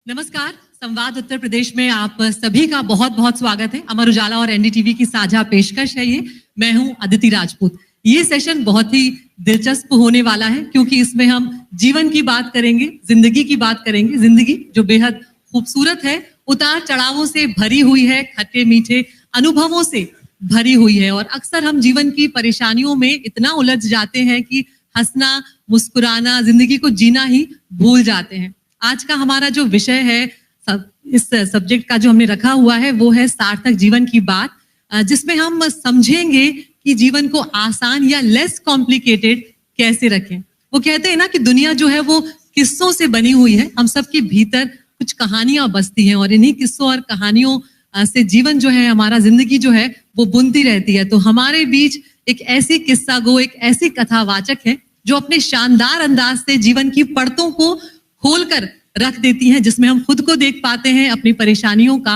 नमस्कार। संवाद उत्तर प्रदेश में आप सभी का बहुत बहुत स्वागत है। अमर उजाला और एनडीटीवी की साझा पेशकश है ये। मैं हूं अदिति राजपूत। ये सेशन बहुत ही दिलचस्प होने वाला है क्योंकि इसमें हम जीवन की बात करेंगे, जिंदगी की बात करेंगे। जिंदगी जो बेहद खूबसूरत है, उतार चढ़ावों से भरी हुई है, खट्टे मीठे अनुभवों से भरी हुई है। और अक्सर हम जीवन की परेशानियों में इतना उलझ जाते हैं कि हंसना, मुस्कुराना, जिंदगी को जीना ही भूल जाते हैं। आज का हमारा जो विषय है, इस सब्जेक्ट का जो हमने रखा हुआ है, वो है सार्थक जीवन की बात, जिसमें हम समझेंगे कि जीवन को आसान या लेस कॉम्प्लिकेटेड कैसे रखें। वो कहते हैं ना कि दुनिया जो है वो किस्सों से बनी हुई है। हम सबके भीतर कुछ कहानियां बसती हैं और इन्हीं किस्सों और कहानियों से जीवन जो है, हमारा जिंदगी जो है वो बुनती रहती है। तो हमारे बीच एक ऐसी किस्सा गो, एक ऐसी कथावाचक है जो अपने शानदार अंदाज से जीवन की परतों को खोलकर रख देती हैं, जिसमें हम खुद को देख पाते हैं, अपनी परेशानियों का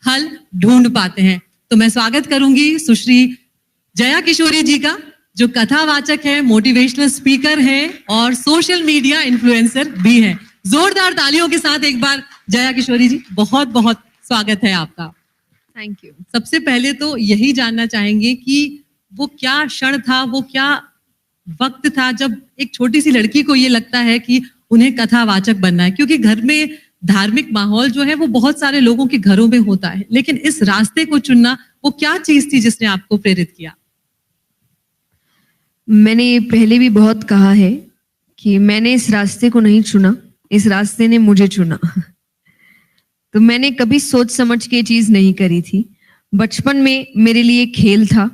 हल ढूंढ पाते हैं। तो मैं स्वागत करूंगी सुश्री जया किशोरी जी का, जो कथावाचक है, मोटिवेशनल स्पीकर है और सोशल मीडिया इन्फ्लुएंसर भी है। जोरदार तालियों के साथ एक बार जया किशोरी जी, बहुत बहुत स्वागत है आपका। Thank you. सबसे पहले तो यही जानना चाहेंगे कि वो क्या क्षण था, वो क्या वक्त था जब एक छोटी सी लड़की को ये लगता है कि उन्हें कथावाचक बनना है, क्योंकि घर में धार्मिक माहौल जो है वो बहुत सारे लोगों के घरों में होता है, लेकिन इस रास्ते को चुनना वो क्या चीज थी जिसने आपको प्रेरित किया? मैंने पहले भी बहुत कहा है कि मैंने इस रास्ते को नहीं चुना, इस रास्ते ने मुझे चुना। तो मैंने कभी सोच समझ के चीज नहीं करी थी। बचपन में मेरे लिए खेल था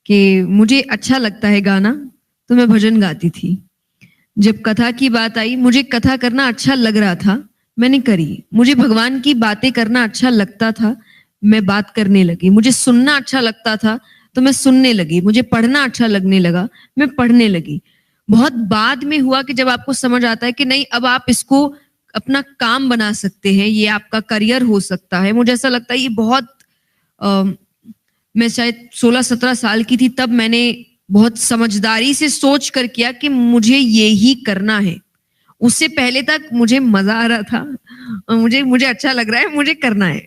कि मुझे अच्छा लगता है गाना, तो मैं भजन गाती थी। जब कथा की बात आई, मुझे कथा करना अच्छा लग रहा था, मैंने करी। मुझे भगवान की बातें करना अच्छा लगता था, मैं बात करने लगी। मुझे सुनना अच्छा लगता था तो मैं सुनने लगी। मुझे पढ़ना अच्छा लगने लगा, मैं पढ़ने लगी। बहुत बाद में हुआ कि जब आपको समझ आता है कि नहीं, अब आप इसको अपना काम बना सकते हैं, ये आपका करियर हो सकता है। मुझे ऐसा लगता है ये बहुत मैं शायद 16-17 साल की थी, तब मैंने बहुत समझदारी से सोच कर किया कि मुझे ये ही करना है। उससे पहले तक मुझे मजा आ रहा था, मुझे अच्छा लग रहा है, मुझे करना है।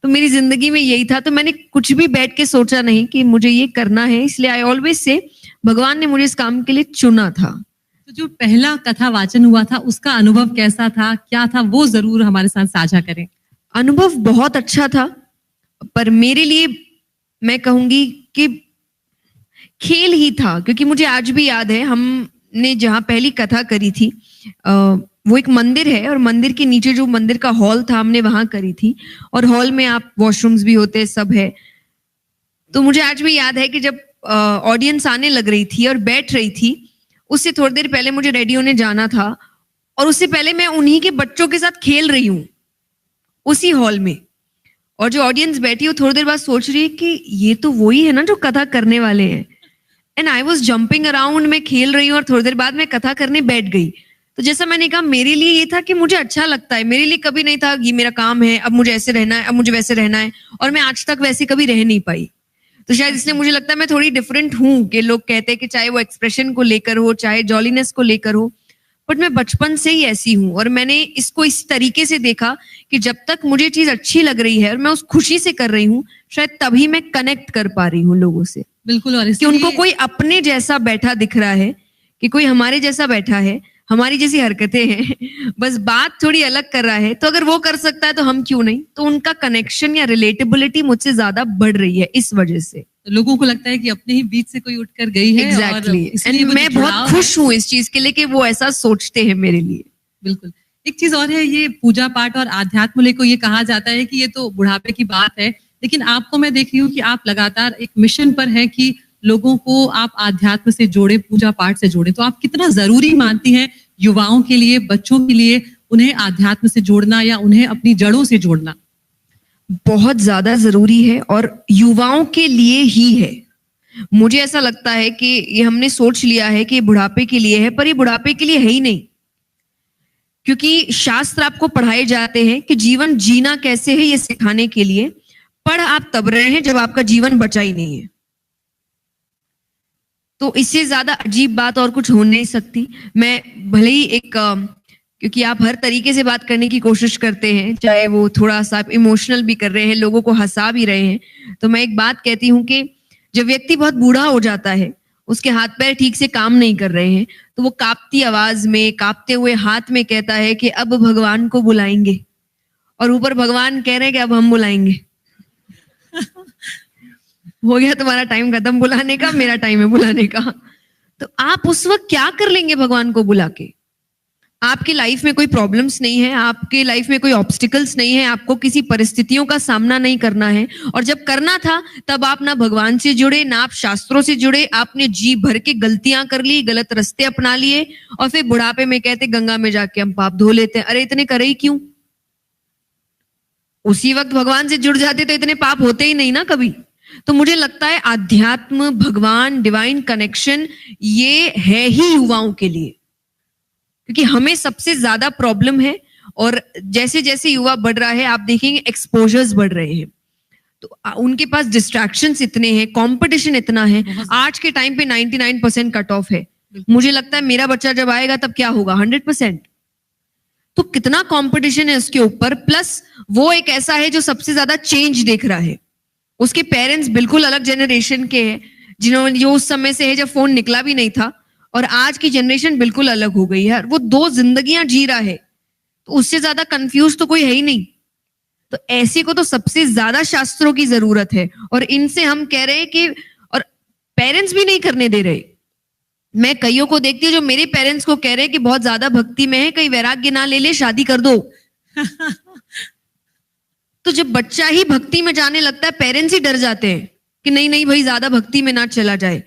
तो मेरी जिंदगी में यही था। तो मैंने कुछ भी बैठ के सोचा नहीं कि मुझे ये करना है। इसलिए आई ऑलवेज से भगवान ने मुझे इस काम के लिए चुना था। तो जो पहला कथा वाचन हुआ था, उसका अनुभव कैसा था, क्या था, वो जरूर हमारे साथ साझा करें। अनुभव बहुत अच्छा था, पर मेरे लिए मैं कहूंगी कि खेल ही था, क्योंकि मुझे आज भी याद है हमने जहाँ पहली कथा करी थी, वो एक मंदिर है और मंदिर के नीचे जो मंदिर का हॉल था, हमने वहां करी थी। और हॉल में आप वॉशरूम्स भी होते, सब है। तो मुझे आज भी याद है कि जब ऑडियंस आने लग रही थी और बैठ रही थी, उससे थोड़ी देर पहले मुझे रेडी होने जाना था और उससे पहले मैं उन्हीं के बच्चों के साथ खेल रही हूँ उसी हॉल में। और जो ऑडियंस बैठी है, वो थोड़ी देर बाद सोच रही है कि ये तो वही है ना जो कथा करने वाले हैं। And I was jumping around, मैं खेल रही हूँ और थोड़ी देर बाद मैं कथा करने बैठ गई। तो जैसा मैंने कहा, मेरे लिए ये था कि मुझे अच्छा लगता है। मेरे लिए कभी नहीं था ये मेरा काम है, अब मुझे ऐसे रहना है, अब मुझे वैसे रहना है। और मैं आज तक वैसे कभी रह नहीं पाई। तो शायद इसलिए मुझे लगता है मैं थोड़ी डिफरेंट हूँ, कि लोग कहते हैं कि चाहे वो एक्सप्रेशन को लेकर हो, चाहे जॉलीनेस को लेकर हो, बट मैं बचपन से ही ऐसी हूँ। और मैंने इसको इस तरीके से देखा कि जब तक मुझे चीज अच्छी लग रही है और मैं उस खुशी से कर रही हूँ, शायद तभी मैं कनेक्ट कर पा रही हूँ लोगों से। बिल्कुल। और कि उनको कोई अपने जैसा बैठा दिख रहा है, कि कोई हमारे जैसा बैठा है, हमारी जैसी हरकतें हैं, बस बात थोड़ी अलग कर रहा है। तो अगर वो कर सकता है तो हम क्यों नहीं? तो उनका कनेक्शन या रिलेटेबिलिटी मुझसे ज्यादा बढ़ रही है इस वजह से। लोगों को लगता है कि अपने ही बीच से कोई उठकर गई है। एग्जैक्टली। एंड मैं बहुत खुश हूँ इस चीज के लिए कि वो ऐसा सोचते हैं मेरे लिए। बिल्कुल। एक चीज और है, ये पूजा पाठ और आध्यात्म को ये कहा जाता है कि ये तो बुढ़ापे की बात है, लेकिन आपको मैं देख रही हूँ कि आप लगातार एक मिशन पर है कि लोगों को आप आध्यात्म से जोड़े, पूजा पाठ से जोड़े। तो आप कितना जरूरी मानती हैं युवाओं के लिए, बच्चों के लिए, उन्हें आध्यात्म से जोड़ना या उन्हें अपनी जड़ों से जोड़ना? बहुत ज्यादा जरूरी है और युवाओं के लिए ही है। मुझे ऐसा लगता है कि ये हमने सोच लिया है कि ये बुढ़ापे के लिए है, पर ये बुढ़ापे के लिए है ही नहीं। क्योंकि शास्त्र आपको पढ़ाए जाते हैं कि जीवन जीना कैसे है, ये सिखाने के लिए। पढ़ आप तब रहे हैं जब आपका जीवन बचा ही नहीं है। तो इससे ज्यादा अजीब बात और कुछ हो नहीं सकती। मैं भले ही एक क्योंकि आप हर तरीके से बात करने की कोशिश करते हैं, चाहे वो थोड़ा सा आप इमोशनल भी कर रहे हैं, लोगों को हंसा भी रहे हैं। तो मैं एक बात कहती हूँ कि जब व्यक्ति बहुत बूढ़ा हो जाता है, उसके हाथ पैर ठीक से काम नहीं कर रहे हैं, तो वो कांपती आवाज में, कांपते हुए हाथ में कहता है कि अब भगवान को बुलाएंगे, और ऊपर भगवान कह रहे हैं कि अब हम बुलाएंगे। हो गया तुम्हारा टाइम खत्म बुलाने का, मेरा टाइम है बुलाने का। तो आप उस वक्त क्या कर लेंगे भगवान को बुला के? आपकी लाइफ में कोई प्रॉब्लम्स नहीं है, आपके लाइफ में कोई ऑब्स्टिकल्स नहीं है, आपको किसी परिस्थितियों का सामना नहीं करना है, और जब करना था तब आप ना भगवान से जुड़े, ना आप शास्त्रों से जुड़े, आपने जी भर के गलतियां कर ली, गलत रास्ते अपना लिए, और फिर बुढ़ापे में कहते गंगा में जाके हम पाप धो लेते हैं। अरे इतने करे ही क्यों? उसी वक्त भगवान से जुड़ जाते तो इतने पाप होते ही नहीं ना कभी। तो मुझे लगता है आध्यात्म, भगवान, डिवाइन कनेक्शन ये है ही युवाओं के लिए, क्योंकि हमें सबसे ज्यादा प्रॉब्लम है। और जैसे जैसे युवा बढ़ रहा है, आप देखेंगे एक्सपोजर्स बढ़ रहे हैं, तो उनके पास डिस्ट्रैक्शंस इतने हैं, कंपटीशन इतना है। आज के टाइम पे 99% कट ऑफ है। मुझे लगता है मेरा बच्चा जब आएगा तब क्या होगा, 100%। तो कितना कंपटीशन है उसके ऊपर, प्लस वो एक ऐसा है जो सबसे ज्यादा चेंज देख रहा है। उसके पेरेंट्स बिल्कुल अलग जनरेशन के हैं, जिन्होंने जो उस समय से है जब फोन निकला भी नहीं था, और आज की जनरेशन बिल्कुल अलग हो गई है। वो दो जिंदगियां जी रहा है, तो उससे ज्यादा कंफ्यूज तो कोई है ही नहीं। तो ऐसे को तो सबसे ज्यादा शास्त्रों की जरूरत है, और इनसे हम कह रहे हैं कि, और पेरेंट्स भी नहीं करने दे रहे। मैं कईयों को देखती हूँ जो मेरे पेरेंट्स को कह रहे हैं कि बहुत ज्यादा भक्ति में है, कहीं वैराग्य ना ले ले, शादी कर दो। तो जब बच्चा ही भक्ति में जाने लगता है, पेरेंट्स ही डर जाते हैं कि नहीं नहीं भाई ज्यादा भक्ति में ना चला जाए।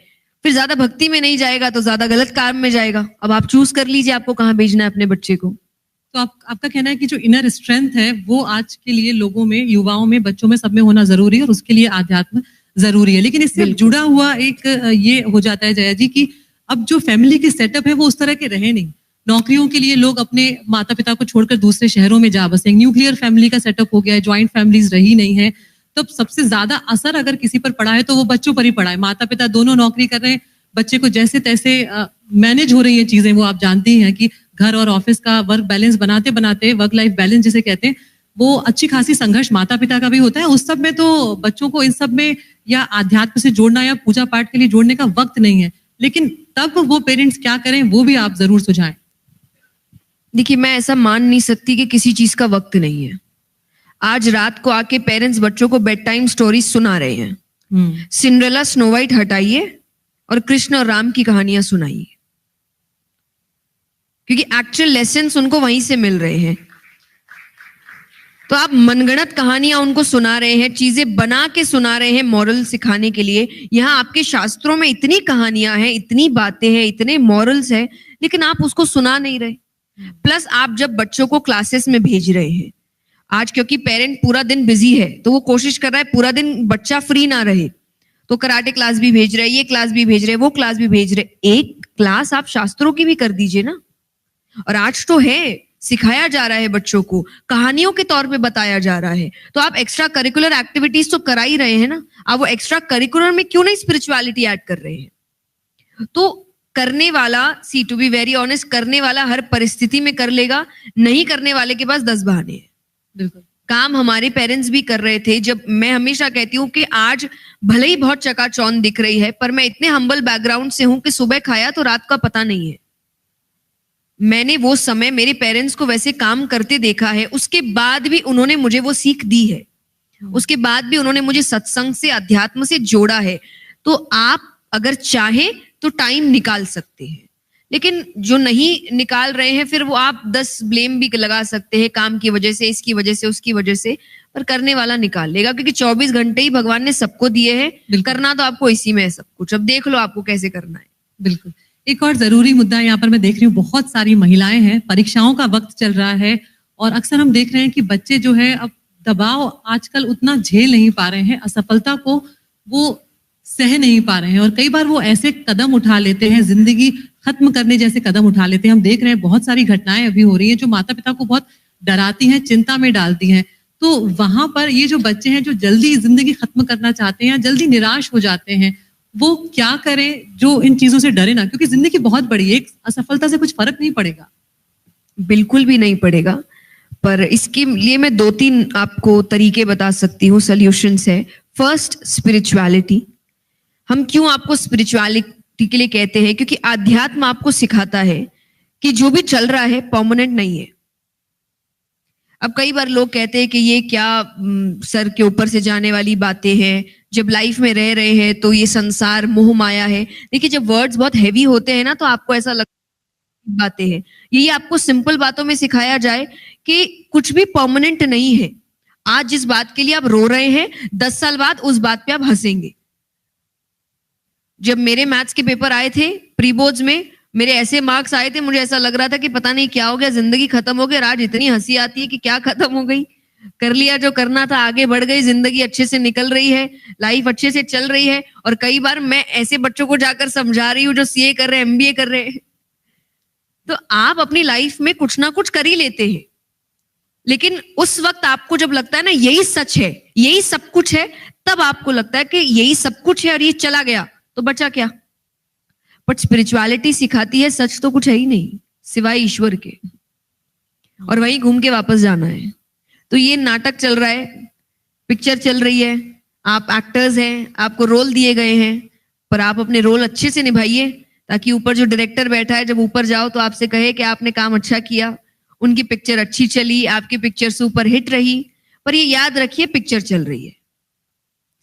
फिर ज्यादा भक्ति में नहीं जाएगा तो ज्यादा गलत काम में जाएगा। अब आप चूज कर लीजिए आपको कहाँ भेजना है अपने बच्चे को। तो आपका कहना है कि जो इनर स्ट्रेंथ है वो आज के लिए लोगों में, युवाओं में, बच्चों में, सब में होना जरूरी है, और उसके लिए आध्यात्म जरूरी है। लेकिन इससे जुड़ा हुआ एक ये हो जाता है जया जी कि अब जो फैमिली के सेटअप है वो उस तरह के रहे नहीं। नौकरियों के लिए लोग अपने माता पिता को छोड़कर दूसरे शहरों में जा बसे, न्यूक्लियर फैमिली का सेटअप हो गया है, ज्वाइंट फैमिलीज रही नहीं है। तब सबसे ज्यादा असर अगर किसी पर पड़ा है तो वो बच्चों पर ही पड़ा है। माता पिता दोनों नौकरी कर रहे हैं, बच्चे को जैसे तैसे मैनेज हो रही है चीजें। वो आप जानती हैं कि घर और ऑफिस का वर्क बैलेंस बनाते बनाते, वर्क लाइफ बैलेंस जिसे कहते हैं, वो अच्छी खासी संघर्ष माता पिता का भी होता है। उस सब में तो बच्चों को इन सब में या आध्यात्म से जोड़ना या पूजा पाठ के लिए जोड़ने का वक्त नहीं है। लेकिन तब वो पेरेंट्स क्या करें, वो भी आप जरूर सुझाएं। देखिए, मैं ऐसा मान नहीं सकती कि किसी चीज का वक्त नहीं है। आज रात को आके पेरेंट्स बच्चों को बेड टाइम स्टोरीज सुना रहे हैं। सिंड्रेला, स्नो वाइट हटाइए और कृष्ण और राम की कहानियां सुनाइए, क्योंकि एक्चुअल लेसन्स उनको वहीं से मिल रहे हैं। तो आप मनगढ़ंत कहानियां उनको सुना रहे हैं, चीजें बना के सुना रहे हैं मॉरल सिखाने के लिए। यहाँ आपके शास्त्रों में इतनी कहानियां हैं, इतनी बातें हैं, इतने मॉरल्स हैं, लेकिन आप उसको सुना नहीं रहे। प्लस आप जब बच्चों को क्लासेस में भेज रहे हैं आज, क्योंकि पेरेंट पूरा दिन बिजी है, तो वो कोशिश कर रहा है पूरा दिन बच्चा फ्री ना रहे, तो कराटे क्लास भी भेज रहे, ये क्लास भी भेज रहे, वो क्लास भी भेज रहे। एक क्लास आप शास्त्रों की भी कर दीजिए ना। और आज तो है, सिखाया जा रहा है बच्चों को, कहानियों के तौर पे बताया जा रहा है। तो आप एक्स्ट्रा करिकुलर एक्टिविटीज तो करा ही रहे हैं ना, आप वो एक्स्ट्रा करिकुलर में क्यों नहीं स्पिरिचुअलिटी ऐड कर रहे हैं? तो करने वाला, सी टू बी वेरी ऑनेस्ट, करने वाला हर परिस्थिति में कर लेगा, नहीं करने वाले के पास 10 बहाने हैं। बिल्कुल। काम हमारे पेरेंट्स भी कर रहे थे। जब मैं हमेशा कहती हूँ कि आज भले ही बहुत चकाचौंध दिख रही है, पर मैं इतने हम्बल बैकग्राउंड से हूं कि सुबह खाया तो रात का पता नहीं है। मैंने वो समय मेरे पेरेंट्स को वैसे काम करते देखा है, उसके बाद भी उन्होंने मुझे वो सीख दी है, उसके बाद भी उन्होंने मुझे सत्संग से, अध्यात्म से जोड़ा है। तो आप अगर चाहें तो टाइम निकाल सकते हैं, लेकिन जो नहीं निकाल रहे हैं फिर वो आप 10 ब्लेम भी लगा सकते हैं, काम की वजह से, इसकी वजह से, उसकी वजह से, पर करने वाला निकाल लेगा, क्योंकि 24 घंटे ही भगवान ने सबको दिए हैं। करना तो आपको इसी में है सब कुछ। अब देख लो आपको कैसे करना है। बिल्कुल। एक और जरूरी मुद्दा यहाँ पर मैं देख रही हूँ, बहुत सारी महिलाएं हैं, परीक्षाओं का वक्त चल रहा है, और अक्सर हम देख रहे हैं कि बच्चे जो है अब दबाव आजकल उतना झेल नहीं पा रहे हैं, असफलता को वो सह नहीं पा रहे हैं, और कई बार वो ऐसे कदम उठा लेते हैं, जिंदगी खत्म करने जैसे कदम उठा लेते हैं। हम देख रहे हैं बहुत सारी घटनाएं अभी हो रही हैं जो माता पिता को बहुत डराती हैं, चिंता में डालती हैं। तो वहां पर ये जो बच्चे हैं जो जल्दी जिंदगी खत्म करना चाहते हैं या जल्दी निराश हो जाते हैं, वो क्या करें जो इन चीजों से डरे ना, क्योंकि जिंदगी बहुत बड़ी है, एक असफलता से कुछ फर्क नहीं पड़ेगा। बिल्कुल भी नहीं पड़ेगा। पर इसके लिए मैं 2-3 आपको तरीके बता सकती हूँ, सॉल्यूशंस है। First, spirituality. हम क्यों आपको स्पिरिचुअलिटी के लिए कहते हैं? क्योंकि आध्यात्म आपको सिखाता है कि जो भी चल रहा है परमानेंट नहीं है। अब कई बार लोग कहते हैं कि ये क्या सर के ऊपर से जाने वाली बातें हैं, जब लाइफ में रह रहे हैं तो ये संसार मोह माया है। देखिए, जब वर्ड्स बहुत हैवी होते हैं ना तो आपको ऐसा लगता है बातें हैं। ये आपको सिंपल बातों में सिखाया जाए कि कुछ भी परमानेंट नहीं है। आज जिस बात के लिए आप रो रहे हैं, 10 साल बाद उस बात पे आप हंसेंगे। जब मेरे मैथ्स के पेपर आए थे प्री बोर्ड्स में, मेरे ऐसे मार्क्स आए थे, मुझे ऐसा लग रहा था कि पता नहीं क्या हो गया, जिंदगी खत्म हो गई। और आज इतनी हंसी आती है कि क्या खत्म हो गई, कर लिया जो करना था, आगे बढ़ गई, जिंदगी अच्छे से निकल रही है, लाइफ अच्छे से चल रही है। और कई बार मैं ऐसे बच्चों को जाकर समझा रही हूँ जो सीए कर रहे हैं, एमबीए कर रहे हैं। तो आप अपनी लाइफ में कुछ ना कुछ कर ही लेते हैं, लेकिन उस वक्त आपको जब लगता है ना यही सच है, यही सब कुछ है, तब आपको लगता है कि यही सब कुछ है और ये चला गया तो बचा क्या। बट स्पिरिचुअलिटी सिखाती है सच तो कुछ है ही नहीं सिवाय ईश्वर के, और वहीं घूम के वापस जाना है। तो ये नाटक चल रहा है, पिक्चर चल रही है, आप एक्टर्स हैं, आपको रोल दिए गए हैं, पर आप अपने रोल अच्छे से निभाइए ताकि ऊपर जो डायरेक्टर बैठा है, जब ऊपर जाओ तो आपसे कहे कि आपने काम अच्छा किया, उनकी पिक्चर अच्छी चली, आपकी पिक्चर सुपर हिट रही। पर ये याद रखिए, पिक्चर चल रही है,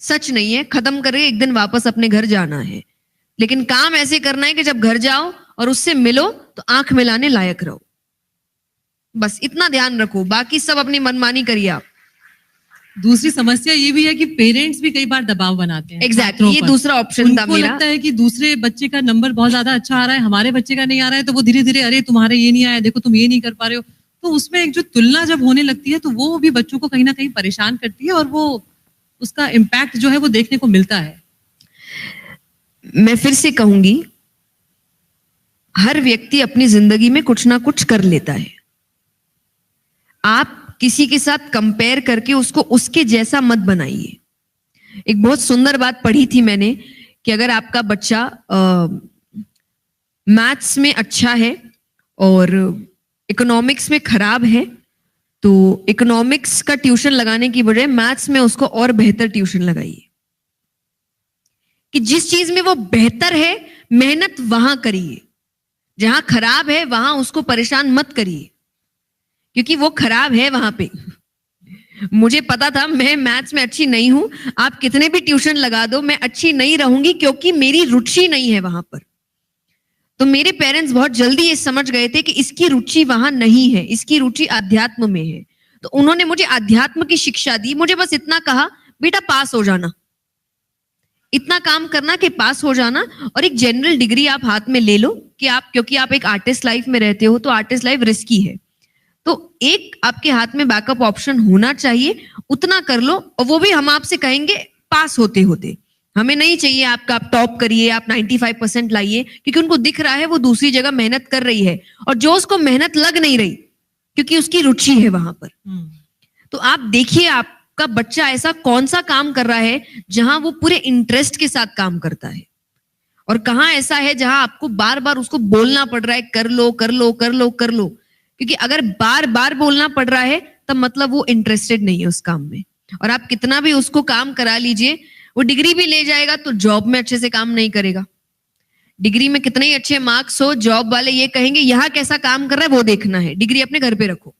सच नहीं है। खत्म करके एक दिन वापस अपने घर जाना है, लेकिन काम ऐसे करना है कि जब घर जाओ और उससे मिलो तो आंख मिलाने लायक रहो। बस इतना ध्यान रखो, बाकी सब अपनी मनमानी करिए आप। दूसरी समस्या ये भी है कि पेरेंट्स भी कई बार दबाव बनाते हैं। एग्जैक्टली, ये दूसरा ऑप्शन था उनको मेरा। लगता है कि दूसरे बच्चे का नंबर बहुत ज्यादा अच्छा आ रहा है, हमारे बच्चे का नहीं आ रहा है, तो वो धीरे धीरे अरे तुम्हारे ये नहीं आया, देखो तुम ये नहीं कर पा रहे हो। तो उसमें एक जो तुलना जब होने लगती है तो वो भी बच्चों को कहीं ना कहीं परेशान करती है, और वो उसका इम्पैक्ट जो है वो देखने को मिलता है। मैं फिर से कहूंगी, हर व्यक्ति अपनी जिंदगी में कुछ ना कुछ कर लेता है। आप किसी के साथ कंपेयर करके उसको उसके जैसा मत बनाइए। एक बहुत सुंदर बात पढ़ी थी मैंने कि अगर आपका बच्चा मैथ्स में अच्छा है और इकोनॉमिक्स में खराब है, तो इकोनॉमिक्स का ट्यूशन लगाने की बजाय मैथ्स में उसको और बेहतर ट्यूशन लगाइए। कि जिस चीज में वो बेहतर है मेहनत वहां करिए, जहां खराब है वहां उसको परेशान मत करिए, क्योंकि वो खराब है वहां पे। मुझे पता था मैं मैथ्स में अच्छी नहीं हूं, आप कितने भी ट्यूशन लगा दो मैं अच्छी नहीं रहूंगी, क्योंकि मेरी रुचि नहीं है वहां पर। तो मेरे पेरेंट्स बहुत जल्दी ये समझ गए थे कि इसकी रुचि वहां नहीं है, इसकी रुचि अध्यात्म में है। तो उन्होंने मुझे अध्यात्म की शिक्षा दी। मुझे बस इतना कहा, बेटा पास हो जाना, इतना काम करना कि पास हो जाना, और एक जनरल डिग्री आप हाथ में ले लो कि आप, क्योंकि आप एक आर्टिस्ट लाइफ में रहते हो तो आर्टिस्ट लाइफ रिस्की है, तो एक आपके हाथ में बैकअप ऑप्शन होना चाहिए, उतना कर लो। और वो भी हम आपसे कहेंगे पास होते होते, हमें नहीं चाहिए आपका आप टॉप करिए, आप 95% लाइए, क्योंकि उनको दिख रहा है वो दूसरी जगह मेहनत कर रही है और जो उसको मेहनत लग नहीं रही क्योंकि उसकी रुचि है वहां पर। तो आप देखिए आपका बच्चा ऐसा कौन सा काम कर रहा है जहां वो पूरे इंटरेस्ट के साथ काम करता है, और कहाँ ऐसा है जहां आपको बार बार उसको बोलना पड़ रहा है कर लो कर लो कर लो कर लो। क्योंकि अगर बार बार बोलना पड़ रहा है तब मतलब वो इंटरेस्टेड नहीं है उस काम में, और आप कितना भी उसको काम करा लीजिए, वो डिग्री भी ले जाएगा तो जॉब में अच्छे से काम नहीं करेगा। डिग्री में कितने ही अच्छे मार्क्स हो, जॉब वाले ये कहेंगे यहाँ कैसा काम कर रहा है वो देखना है, डिग्री अपने घर पे रखो।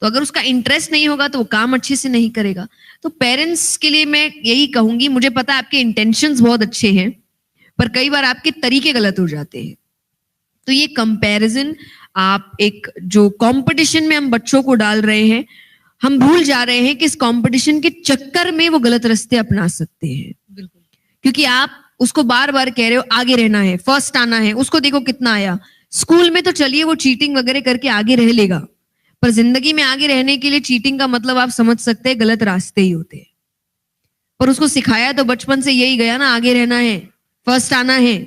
तो अगर उसका इंटरेस्ट नहीं होगा तो वो काम अच्छे से नहीं करेगा। तो पेरेंट्स के लिए मैं यही कहूंगी, मुझे पता है आपके इंटेंशंस बहुत अच्छे हैं पर कई बार आपके तरीके गलत हो जाते हैं। तो ये कंपैरिजन, आप एक जो कंपटीशन में हम बच्चों को डाल रहे हैं, हम भूल जा रहे हैं कि इस कंपटीशन के चक्कर में वो गलत रास्ते अपना सकते हैं। बिल्कुल। क्योंकि आप उसको बार बार कह रहे हो आगे रहना है, फर्स्ट आना है, उसको देखो कितना आया। स्कूल में तो चलिए वो चीटिंग वगैरह करके आगे रह लेगा, पर जिंदगी में आगे रहने के लिए चीटिंग का मतलब आप समझ सकते हैं गलत रास्ते ही होते हैं। पर उसको सिखाया तो बचपन से यही गया ना, आगे रहना है, फर्स्ट आना है।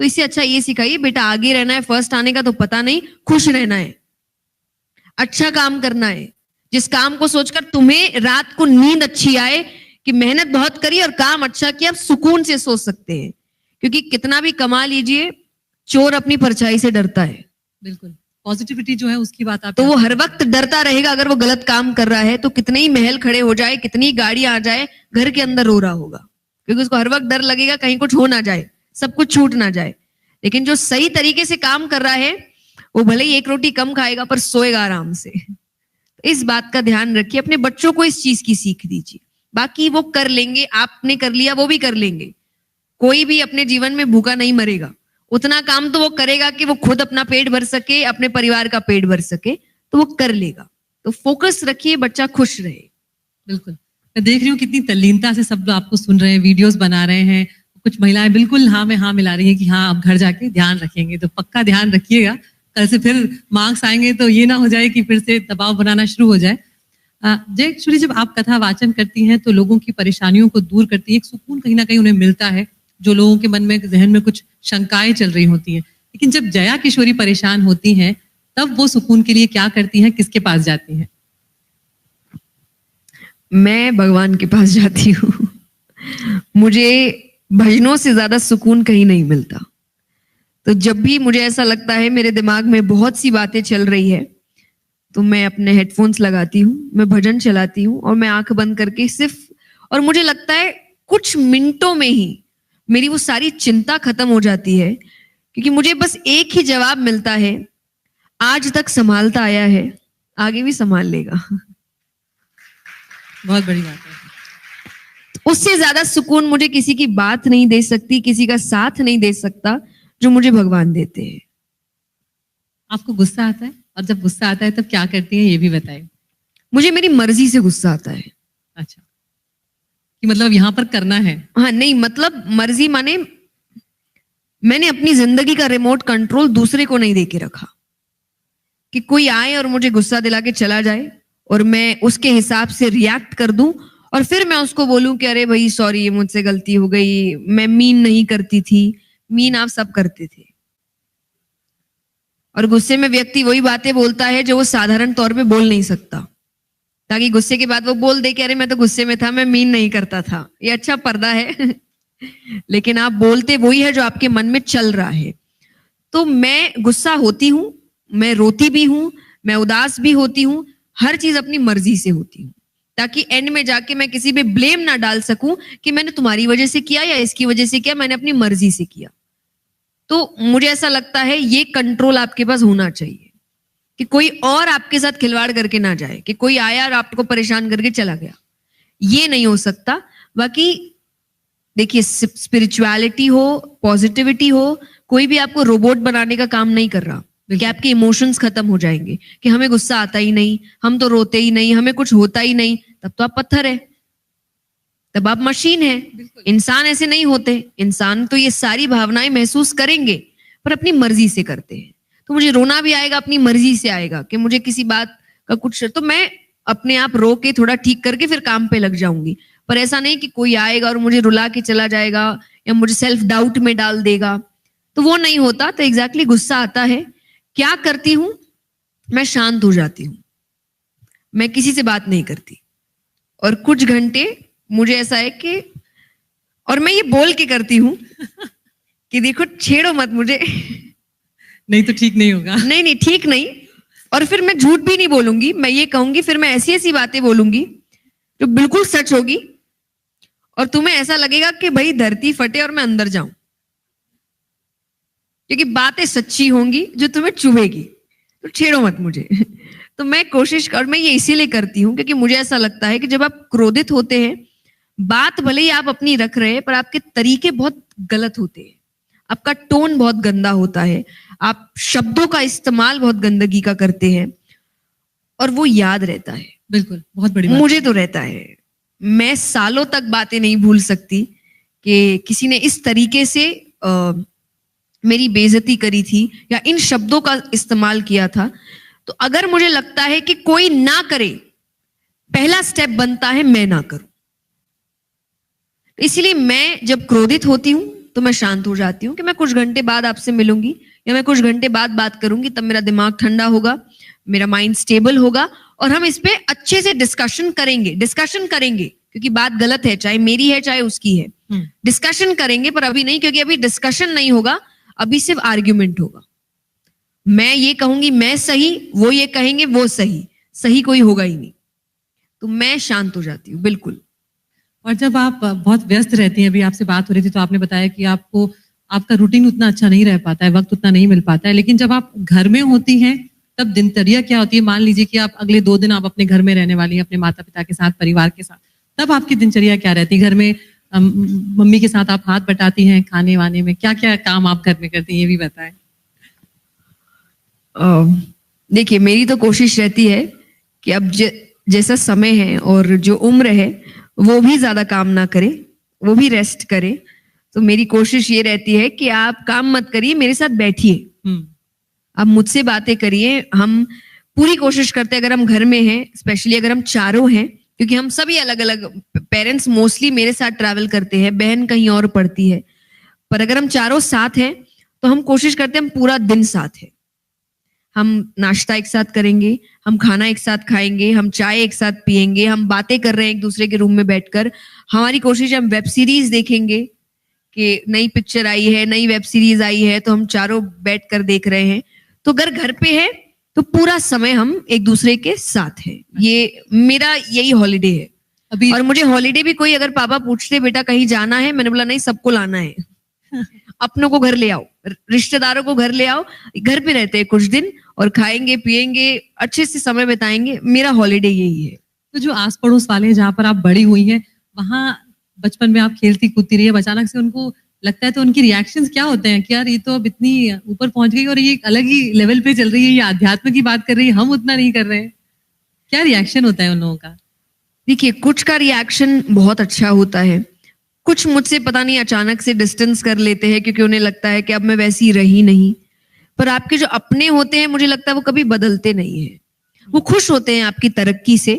तो इससे अच्छा ये सिखाइए बेटा आगे रहना है, फर्स्ट आने का तो पता नहीं, खुश रहना है, अच्छा काम करना है, जिस काम को सोचकर तुम्हें रात को नींद अच्छी आए कि मेहनत बहुत करी और काम अच्छा किया, आप सुकून से सोच सकते हैं। क्योंकि कितना भी कमा लीजिए, चोर अपनी परछाई से डरता है। बिल्कुल। पॉजिटिविटी जो है उसकी बात आप तो वो हर वक्त डरता रहेगा अगर वो गलत काम कर रहा है तो कितने ही महल खड़े हो जाए, कितनी गाड़ी आ जाए, घर के अंदर रो रहा होगा, क्योंकि उसको हर वक्त डर लगेगा कहीं कुछ हो ना जाए, सब कुछ छूट ना जाए। लेकिन जो सही तरीके से काम कर रहा है वो भले ही एक रोटी कम खाएगा पर सोएगा आराम से। इस बात का ध्यान रखिए, अपने बच्चों को इस चीज की सीख दीजिए। बाकी वो कर लेंगे, आपने कर लिया वो भी कर लेंगे। कोई भी अपने जीवन में भूखा नहीं मरेगा, उतना काम तो वो करेगा कि वो खुद अपना पेट भर सके, अपने परिवार का पेट भर सके, तो वो कर लेगा। तो फोकस रखिए, बच्चा खुश रहे। बिल्कुल, मैं देख रही हूँ कितनी तल्लीनता से सब लोग आपको सुन रहे हैं, वीडियोस बना रहे हैं। कुछ महिलाएं बिल्कुल हाँ में हाँ मिला रही हैं कि हाँ अब घर जाके ध्यान रखेंगे। तो पक्का ध्यान रखिएगा, कल से फिर मार्क्स आएंगे तो ये ना हो जाए कि फिर से दबाव बनाना शुरू हो जाए। जयश्री, जब आप कथा वाचन करती हैं तो लोगों की परेशानियों को दूर करती हैं, एक सुकून कहीं ना कहीं उन्हें मिलता है, जो लोगों के मन में जहन में कुछ शंकाएं चल रही होती हैं। लेकिन जब जया किशोरी परेशान होती हैं तब वो सुकून के लिए क्या करती हैं, किसके पास जाती हैं? मैं भगवान के पास जाती हूँ। मुझे भजनों से ज्यादा सुकून कहीं नहीं मिलता। तो जब भी मुझे ऐसा लगता है मेरे दिमाग में बहुत सी बातें चल रही है तो मैं अपने हेडफोन्स लगाती हूँ, मैं भजन चलाती हूँ और मैं आंख बंद करके सिर्फ, और मुझे लगता है कुछ मिनटों में ही मेरी वो सारी चिंता खत्म हो जाती है, क्योंकि मुझे बस एक ही जवाब मिलता है, आज तक संभालता आया है, आगे भी संभाल लेगा। बहुत बड़ी बात है। उससे ज्यादा सुकून मुझे किसी की बात नहीं दे सकती, किसी का साथ नहीं दे सकता जो मुझे भगवान देते हैं। आपको गुस्सा आता है, और जब गुस्सा आता है तब क्या करती हैं ये भी बताएं। मुझे मेरी मर्जी से गुस्सा आता है। अच्छा, कि मतलब यहाँ पर करना है? हाँ, नहीं मतलब मर्जी माने मैंने अपनी जिंदगी का रिमोट कंट्रोल दूसरे को नहीं देके रखा कि कोई आए और मुझे गुस्सा दिला के चला जाए और मैं उसके हिसाब से रिएक्ट कर दूं और फिर मैं उसको बोलूं कि अरे भाई सॉरी, मुझसे गलती हो गई, मैं मीन नहीं करती थी। मीन आप सब करते थे, और गुस्से में व्यक्ति वही बातें बोलता है जो वो साधारण तौर पे बोल नहीं सकता, ताकि गुस्से के बाद वो बोल दे कि अरे मैं तो गुस्से में था, मैं मीन नहीं करता था। ये अच्छा पर्दा है। लेकिन आप बोलते वही है जो आपके मन में चल रहा है। तो मैं गुस्सा होती हूँ, मैं रोती भी हूँ, मैं उदास भी होती हूँ, हर चीज अपनी मर्जी से होती हूँ, ताकि एंड में जाके मैं किसी पे ब्लेम ना डाल सकूं कि मैंने तुम्हारी वजह से किया या इसकी वजह से किया, मैंने अपनी मर्जी से किया। तो मुझे ऐसा लगता है ये कंट्रोल आपके पास होना चाहिए कि कोई और आपके साथ खिलवाड़ करके ना जाए, कि कोई आया और आपको परेशान करके चला गया, ये नहीं हो सकता। बाकी देखिए, स्पिरिचुअलिटी हो, पॉजिटिविटी हो, कोई भी आपको रोबोट बनाने का काम नहीं कर रहा कि आपके इमोशंस खत्म हो जाएंगे, कि हमें गुस्सा आता ही नहीं, हम तो रोते ही नहीं, हमें कुछ होता ही नहीं। तब तो आप पत्थर है, तब आप मशीन है। इंसान ऐसे नहीं होते। इंसान तो ये सारी भावनाएं महसूस करेंगे पर अपनी मर्जी से करते हैं। तो मुझे रोना भी आएगा, अपनी मर्जी से आएगा कि मुझे किसी बात का कुछ, तो मैं अपने आप रो के थोड़ा ठीक करके फिर काम पे लग जाऊंगी। पर ऐसा नहीं कि कोई आएगा और मुझे रुला के चला जाएगा या मुझे सेल्फ डाउट में डाल देगा, तो वो नहीं होता। तो एग्जैक्टली गुस्सा आता है, क्या करती हूं, मैं शांत हो जाती हूँ, मैं किसी से बात नहीं करती, और कुछ घंटे मुझे ऐसा है कि, और मैं ये बोल के करती हूँ कि देखो छेड़ो मत मुझे, नहीं तो ठीक नहीं होगा। नहीं नहीं ठीक नहीं। और फिर मैं झूठ भी नहीं बोलूंगी, मैं ये कहूंगी, फिर मैं ऐसी ऐसी बातें बोलूंगी जो बिल्कुल सच होगी, और तुम्हें ऐसा लगेगा कि भाई धरती फटे और मैं अंदर जाऊं, क्योंकि बातें सच्ची होंगी जो तुम्हें चुभेगी। तो छेड़ो मत मुझे। तो मैं कोशिश कर, मैं ये इसीलिए करती हूँ क्योंकि मुझे ऐसा लगता है कि जब आप क्रोधित होते हैं, बात भले ही आप अपनी रख रहे हैं पर आपके तरीके बहुत गलत होते हैं, आपका टोन बहुत गंदा होता है, आप शब्दों का इस्तेमाल बहुत गंदगी का करते हैं, और वो याद रहता है। बिल्कुल, बहुत बड़ी बात। मुझे तो रहता है, मैं सालों तक बातें नहीं भूल सकती कि किसी ने इस तरीके से मेरी बेइज्जती करी थी या इन शब्दों का इस्तेमाल किया था। तो अगर मुझे लगता है कि कोई ना करे, पहला स्टेप बनता है मैं ना करूं। इसलिए मैं जब क्रोधित होती हूं तो मैं शांत हो जाती हूँ कि मैं कुछ घंटे बाद आपसे मिलूंगी या मैं कुछ घंटे बाद बात करूंगी, तब मेरा दिमाग ठंडा होगा, मेरा माइंड स्टेबल होगा, और हम इस पे अच्छे से डिस्कशन करेंगे क्योंकि बात गलत है, चाहे मेरी है चाहे उसकी है। डिस्कशन करेंगे, पर अभी नहीं, क्योंकि अभी डिस्कशन नहीं होगा, अभी सिर्फ आर्ग्यूमेंट होगा। मैं ये कहूंगी मैं सही, वो ये कहेंगे वो सही, सही कोई होगा ही नहीं, तो मैं शांत हो जाती हूँ बिल्कुल। और जब आप बहुत व्यस्त रहती हैं, अभी आपसे बात हो रही थी तो आपने बताया कि आपको आपका रूटीन उतना अच्छा नहीं रह पाता है, वक्त उतना नहीं मिल पाता है, लेकिन जब आप घर में होती हैं तब दिनचर्या क्या होती है? मान लीजिए कि आप अगले 2 दिन आप अपने घर में रहने वाली हैं, अपने माता पिता के साथ, परिवार के साथ, तब आपकी दिनचर्या क्या रहती है? घर में मम्मी के साथ आप हाथ बटाती हैं खाने वाने में, क्या क्या काम आप घर में करती हैं, ये भी बताएं। देखिए, मेरी तो कोशिश रहती है कि अब जैसा समय है और जो उम्र है वो भी ज्यादा काम ना करे, वो भी रेस्ट करे। तो मेरी कोशिश ये रहती है कि आप काम मत करिए, मेरे साथ बैठिए, आप मुझसे बातें करिए। हम पूरी कोशिश करते हैं, अगर हम घर में हैं, स्पेशली अगर हम चारों हैं, क्योंकि हम सभी अलग अलग, पेरेंट्स मोस्टली मेरे साथ ट्रैवल करते हैं, बहन कहीं और पढ़ती है, पर अगर हम चारों साथ हैं तो हम कोशिश करते हैं हम पूरा दिन साथ हैं। हम नाश्ता एक साथ करेंगे, हम खाना एक साथ खाएंगे, हम चाय एक साथ पिएंगे, हम बातें कर रहे हैं एक दूसरे के रूम में बैठकर। हमारी कोशिश है हम वेब सीरीज देखेंगे कि नई पिक्चर आई है, नई वेब सीरीज आई है, तो हम चारों बैठकर देख रहे हैं। तो अगर घर पे है तो पूरा समय हम एक दूसरे के साथ हैं। ये मेरा यही हॉलीडे है। अभी और मुझे हॉलीडे भी कोई अगर पापा पूछते बेटा कहीं जाना है, मैंने बोला नहीं, सबको लाना है। अपनों को घर ले आओ, रिश्तेदारों को घर ले आओ, घर पे रहते हैं कुछ दिन और खाएंगे पिएंगे, अच्छे से समय बिताएंगे। मेरा हॉलीडे यही है। तो जो आस पड़ोस वाले हैं, जहाँ पर आप बड़ी हुई हैं, वहाँ बचपन में आप खेलती कूदती रही है, अचानक से उनको लगता है तो उनकी रिएक्शंस क्या होते हैं कि यार ये तो अब इतनी ऊपर पहुंच गई और ये एक अलग ही लेवल पे चल रही है, ये आध्यात्म की बात कर रही है, हम उतना नहीं कर रहे हैं, क्या रिएक्शन होता है उन लोगों का? देखिए, कुछ का रिएक्शन बहुत अच्छा होता है, कुछ मुझसे पता नहीं अचानक से डिस्टेंस कर लेते हैं क्योंकि उन्हें लगता है कि अब मैं वैसी रही नहीं। पर आपके जो अपने होते हैं, मुझे लगता है वो कभी बदलते नहीं है। वो खुश होते हैं आपकी तरक्की से,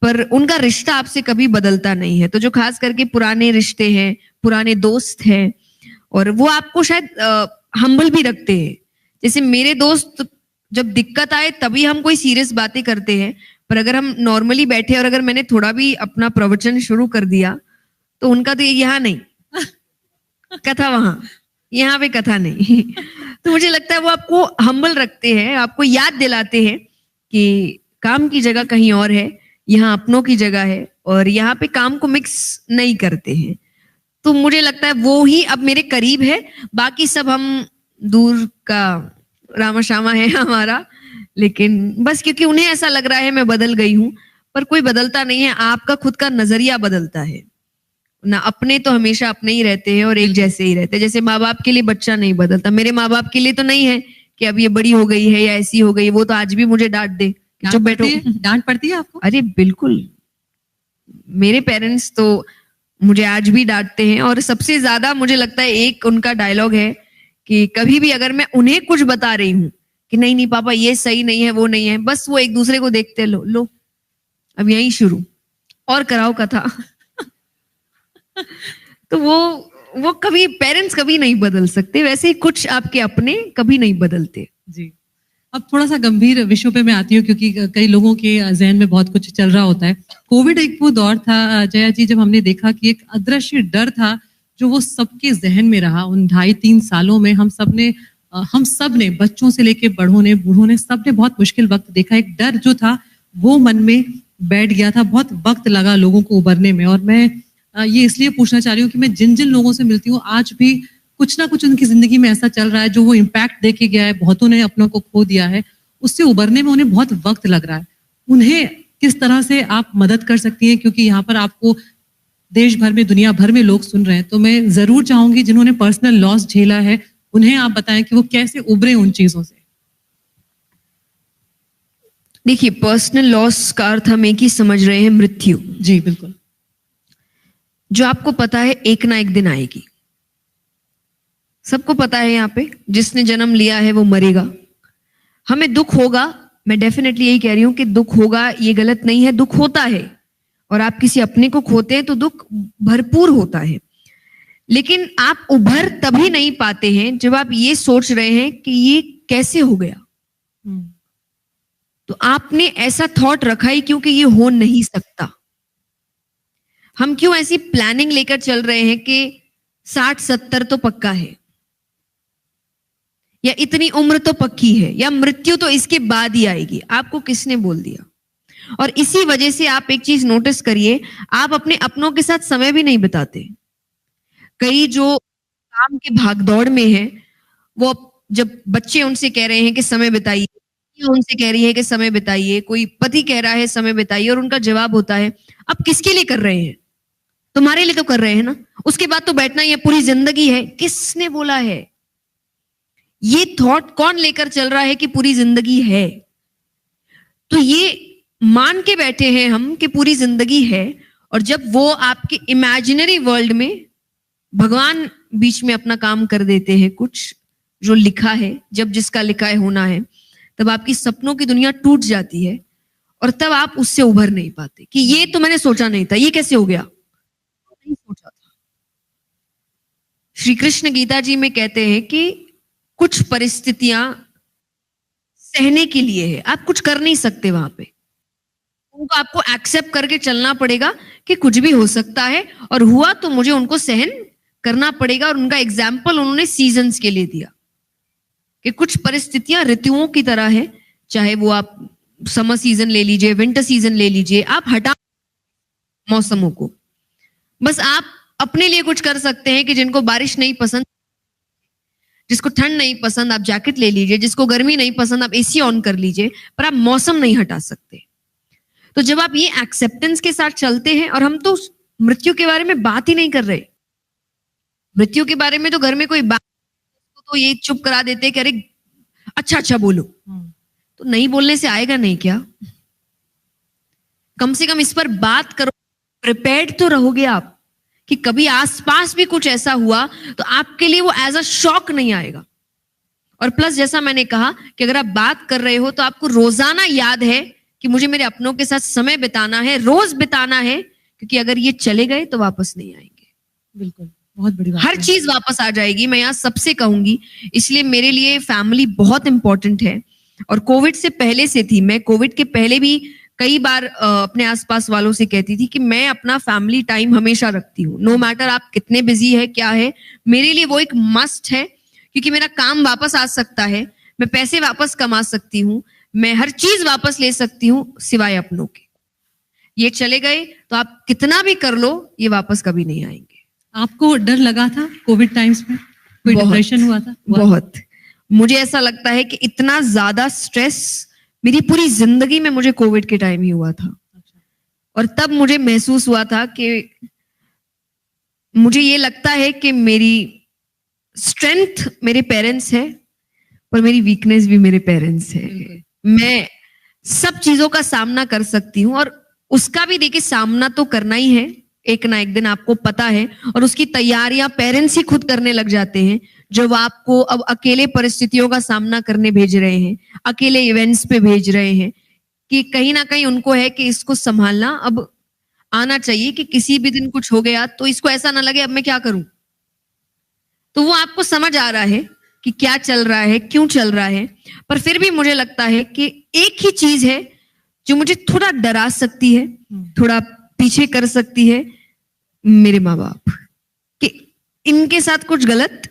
पर उनका रिश्ता आपसे कभी बदलता नहीं है। तो जो खास करके पुराने रिश्ते हैं, पुराने दोस्त हैं, और वो आपको शायद हम्बल भी रखते हैं। जैसे मेरे दोस्त, जब दिक्कत आए तभी हम कोई सीरियस बातें करते हैं, पर अगर हम नॉर्मली बैठे और अगर मैंने थोड़ा भी अपना प्रवचन शुरू कर दिया तो उनका तो यहाँ नहीं कथा, वहां, यहाँ पे कथा नहीं। तो मुझे लगता है वो आपको हम्बल रखते हैं, आपको याद दिलाते हैं कि काम की जगह कहीं और है, यहाँ अपनों की जगह है, और यहाँ पे काम को मिक्स नहीं करते हैं। तो मुझे लगता है वो ही अब मेरे करीब है, बाकी सब हम दूर का रामा शामा है हमारा। लेकिन बस क्योंकि उन्हें ऐसा लग रहा है मैं बदल गई हूं, पर कोई बदलता नहीं है, आपका खुद का नजरिया बदलता है ना। अपने तो हमेशा अपने ही रहते हैं और एक जैसे ही रहते हैं। जैसे माँ बाप के लिए बच्चा नहीं बदलता, मेरे माँ बाप के लिए तो नहीं है कि अब ये बड़ी हो गई है या ऐसी हो गई। वो तो आज भी मुझे डांट दे, चुप बैठो। डांट पड़ती है आपको? अरे बिल्कुल, मेरे पेरेंट्स तो मुझे आज भी डांटते हैं। और सबसे ज्यादा मुझे लगता है एक उनका डायलॉग है कि कभी भी अगर मैं उन्हें कुछ बता रही हूँ कि नहीं नहीं पापा ये सही नहीं है, वो नहीं है, बस वो एक दूसरे को देखते, लो लो अब यही शुरू और कराओ कथा। तो वो कभी, पेरेंट्स कभी नहीं बदल सकते, वैसे ही कुछ आपके अपने कभी नहीं बदलते। जी, अब थोड़ा सा गंभीर विषयों पे मैं आती हूँ क्योंकि कई लोगों के जहन में बहुत कुछ चल रहा होता है। कोविड एक वो दौर था जया जी, जब हमने देखा कि एक अदृश्य डर था जो वो सबके जहन में रहा। उन 2.5-3 सालों में हम सब ने बच्चों से लेके बड़ों ने, बूढ़ों ने, सब ने बहुत मुश्किल वक्त देखा। एक डर जो था वो मन में बैठ गया था, बहुत वक्त लगा लोगों को उबरने में। और मैं ये इसलिए पूछना चाह रही हूँ कि मैं जिन जिन लोगों से मिलती हूँ आज भी कुछ ना कुछ उनकी जिंदगी में ऐसा चल रहा है जो वो इम्पैक्ट देके गया है, बहुतों ने अपनों को खो दिया है, उससे उबरने में उन्हें बहुत वक्त लग रहा है। उन्हें किस तरह से आप मदद कर सकती हैं? क्योंकि यहाँ पर आपको देश भर में, दुनिया भर में लोग सुन रहे हैं, तो मैं जरूर चाहूंगी जिन्होंने पर्सनल लॉस झेला है उन्हें आप बताएं कि वो कैसे उबरे उन चीजों से। देखिए, पर्सनल लॉस का अर्थ हम एक ही समझ रहे हैं, मृत्यु। जी बिल्कुल। जो आपको पता है एक ना एक दिन आएगी, सबको पता है, यहाँ पे जिसने जन्म लिया है वो मरेगा। हमें दुख होगा, मैं डेफिनेटली यही कह रही हूं कि दुख होगा, ये गलत नहीं है, दुख होता है। और आप किसी अपने को खोते हैं तो दुख भरपूर होता है। लेकिन आप उभर तभी नहीं पाते हैं जब आप ये सोच रहे हैं कि ये कैसे हो गया। तो आपने ऐसा थॉट रखा ही क्योंकि ये हो नहीं सकता। हम क्यों ऐसी प्लानिंग लेकर चल रहे हैं कि 60-70 तो पक्का है, या इतनी उम्र तो पक्की है, या मृत्यु तो इसके बाद ही आएगी। आपको किसने बोल दिया? और इसी वजह से आप एक चीज नोटिस करिए, आप अपने अपनों के साथ समय भी नहीं बिताते। कई जो काम के भागदौड़ में है, वो जब बच्चे उनसे कह रहे हैं कि समय बिताइए, या उनसे कह रही है कि समय बिताइए, कोई पति कह रहा है समय बिताइए, और उनका जवाब होता है आप किसके लिए कर रहे हैं? तुम्हारे लिए तो कर रहे हैं ना, उसके बाद तो बैठना ही है, पूरी जिंदगी है। किसने बोला है? ये थॉट कौन लेकर चल रहा है कि पूरी जिंदगी है? तो ये मान के बैठे हैं हम कि पूरी जिंदगी है, और जब वो आपके इमेजिनरी वर्ल्ड में भगवान बीच में अपना काम कर देते हैं, कुछ जो लिखा है, जब जिसका लिखा है होना है, तब आपकी सपनों की दुनिया टूट जाती है, और तब आप उससे उभर नहीं पाते कि ये तो मैंने सोचा नहीं था, ये कैसे हो गया? नहीं सोचा था। श्री कृष्ण गीता जी में कहते हैं कि कुछ परिस्थितियां सहने के लिए है, आप कुछ कर नहीं सकते वहां पे, उनको आपको एक्सेप्ट करके चलना पड़ेगा कि कुछ भी हो सकता है, और हुआ तो मुझे उनको सहन करना पड़ेगा। और उनका एग्जाम्पल उन्होंने सीजन्स के लिए दिया कि कुछ परिस्थितियां ऋतुओं की तरह है, चाहे वो आप समर सीजन ले लीजिए, विंटर सीजन ले लीजिए, आप हटा मौसमों को, बस आप अपने लिए कुछ कर सकते हैं कि जिनको बारिश नहीं पसंद, जिसको ठंड नहीं पसंद, आप जैकेट ले लीजिए, जिसको गर्मी नहीं पसंद, आप एसी ऑन कर लीजिए, पर आप मौसम नहीं हटा सकते। तो जब आप ये एक्सेप्टेंस के साथ चलते हैं, और हम तो मृत्यु के बारे में बात ही नहीं कर रहे, मृत्यु के बारे में तो घर में कोई बात तो ये चुप करा देते हैं कि अरे अच्छा अच्छा बोलो, तो नहीं बोलने से आएगा नहीं क्या? कम से कम इस पर बात करो, प्रिपेयर्ड तो रहोगे आप कि कभी आसपास भी कुछ ऐसा हुआ तो आपके लिए वो एज अ शॉक नहीं आएगा। और प्लस जैसा मैंने कहा कि अगर आप बात कर रहे हो तो आपको रोजाना याद है कि मुझे मेरे अपनों के साथ समय बिताना है, रोज बिताना है, क्योंकि अगर ये चले गए तो वापस नहीं आएंगे। बिल्कुल, बहुत बड़ी बात हर है। चीज वापस आ जाएगी, मैं यहाँ सबसे कहूंगी। इसलिए मेरे लिए फैमिली बहुत इंपॉर्टेंट है, और कोविड से पहले से थी। मैं कोविड के पहले भी कई बार अपने आसपास वालों से कहती थी कि मैं अपना फैमिली टाइम हमेशा रखती हूँ, नो मैटर आप कितने बिजी है, क्या है, मेरे लिए वो एक मस्ट है, क्योंकि मेरा काम वापस आ सकता है, मैं पैसे वापस कमा सकती हूँ, मैं हर चीज वापस ले सकती हूँ सिवाय अपनों के। ये चले गए तो आप कितना भी कर लो, ये वापस कभी नहीं आएंगे। आपको डर लगा था कोविड टाइम्स में? कोई डिप्रेशन हुआ था? बहुत। मुझे ऐसा लगता है कि इतना ज्यादा स्ट्रेस मेरी पूरी जिंदगी में मुझे कोविड के टाइम ही हुआ था। और तब मुझे महसूस हुआ था कि मुझे ये लगता है कि मेरी स्ट्रेंथ मेरे पेरेंट्स है, पर मेरी वीकनेस भी मेरे पेरेंट्स है। मैं सब चीजों का सामना कर सकती हूँ, और उसका भी देखिए सामना तो करना ही है एक ना एक दिन, आपको पता है, और उसकी तैयारियां पेरेंट्स ही खुद करने लग जाते हैं, जब आपको अब अकेले परिस्थितियों का सामना करने भेज रहे हैं, अकेले इवेंट्स पे भेज रहे हैं, कि कहीं ना कहीं उनको है कि इसको संभालना अब आना चाहिए, कि किसी भी दिन कुछ हो गया तो इसको ऐसा ना लगे अब मैं क्या करूं। तो वो आपको समझ आ रहा है कि क्या चल रहा है, क्यों चल रहा है, पर फिर भी मुझे लगता है कि एक ही चीज है जो मुझे थोड़ा डरा सकती है, थोड़ा पीछे कर सकती है, मेरे माँ बाप, कि इनके साथ कुछ गलत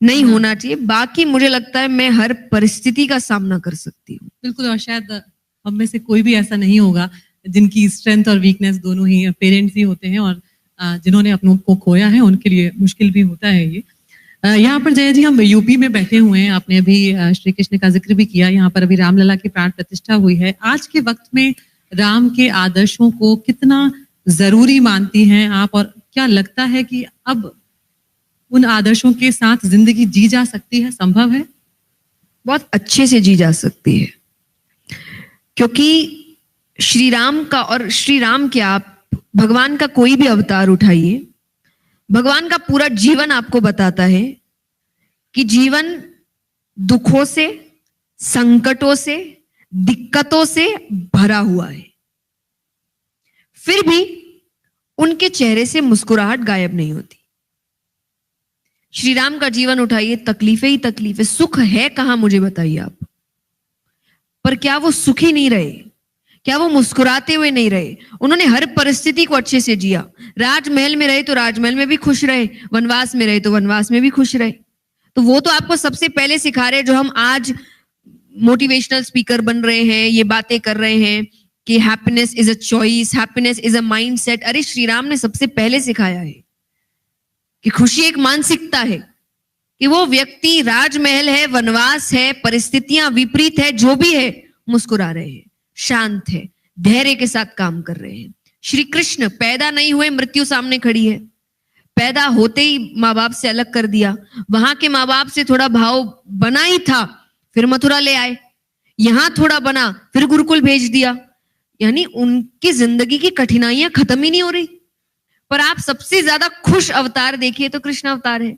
नहीं होना चाहिए। बाकी मुझे लगता है मैं हर परिस्थिति का सामना कर सकती हूँ। बिल्कुल, और शायद हम में से कोई भी ऐसा नहीं होगा जिनकी स्ट्रेंथ और वीकनेस दोनों ही पेरेंट्स ही होते हैं, और जिन्होंने अपनों को खोया है उनके लिए मुश्किल भी होता है ये। यहाँ पर जया जी, हम यूपी में बैठे हुए हैं, आपने अभी श्री कृष्ण का जिक्र भी किया, यहाँ पर अभी रामलला की प्राण प्रतिष्ठा हुई है। आज के वक्त में राम के आदर्शों को कितना जरूरी मानती हैं आप, और क्या लगता है कि अब उन आदर्शों के साथ जिंदगी जी जा सकती है, संभव है? बहुत अच्छे से जी जा सकती है, क्योंकि श्री राम का, और श्री राम क्या, आप भगवान का कोई भी अवतार उठाइए, भगवान का पूरा जीवन आपको बताता है कि जीवन दुखों से, संकटों से, दिक्कतों से भरा हुआ है, फिर भी उनके चेहरे से मुस्कुराहट गायब नहीं होती। श्री राम का जीवन उठाइए, तकलीफें ही तकलीफें, सुख है कहां मुझे बताइए आप। पर क्या वो सुखी नहीं रहे? क्या वो मुस्कुराते हुए नहीं रहे? उन्होंने हर परिस्थिति को अच्छे से जिया। राजमहल में रहे तो राजमहल में भी खुश रहे, वनवास में रहे तो वनवास में भी खुश रहे। तो वो तो आपको सबसे पहले सिखा रहे हैं, जो हम आज मोटिवेशनल स्पीकर बन रहे हैं, ये बातें कर रहे हैं कि happiness is a choice, happiness is a mindset. अरे श्री राम ने सबसे पहले सिखाया है कि खुशी एक मानसिकता है, कि वो व्यक्ति, राजमहल है, वनवास है, परिस्थितियां विपरीत है, जो भी है, मुस्कुरा रहे हैं, शांत है, धैर्य के साथ काम कर रहे हैं। श्री कृष्ण पैदा नहीं हुए, मृत्यु सामने खड़ी है, पैदा होते ही माँ बाप से अलग कर दिया, वहां के माँ बाप से थोड़ा भाव बना ही था, फिर मथुरा ले आए, यहां थोड़ा बना, फिर गुरुकुल भेज दिया। यानी उनकी जिंदगी की कठिनाइयां खत्म ही नहीं हो रही। पर आप सबसे ज्यादा खुश अवतार देखिए तो कृष्ण अवतार है।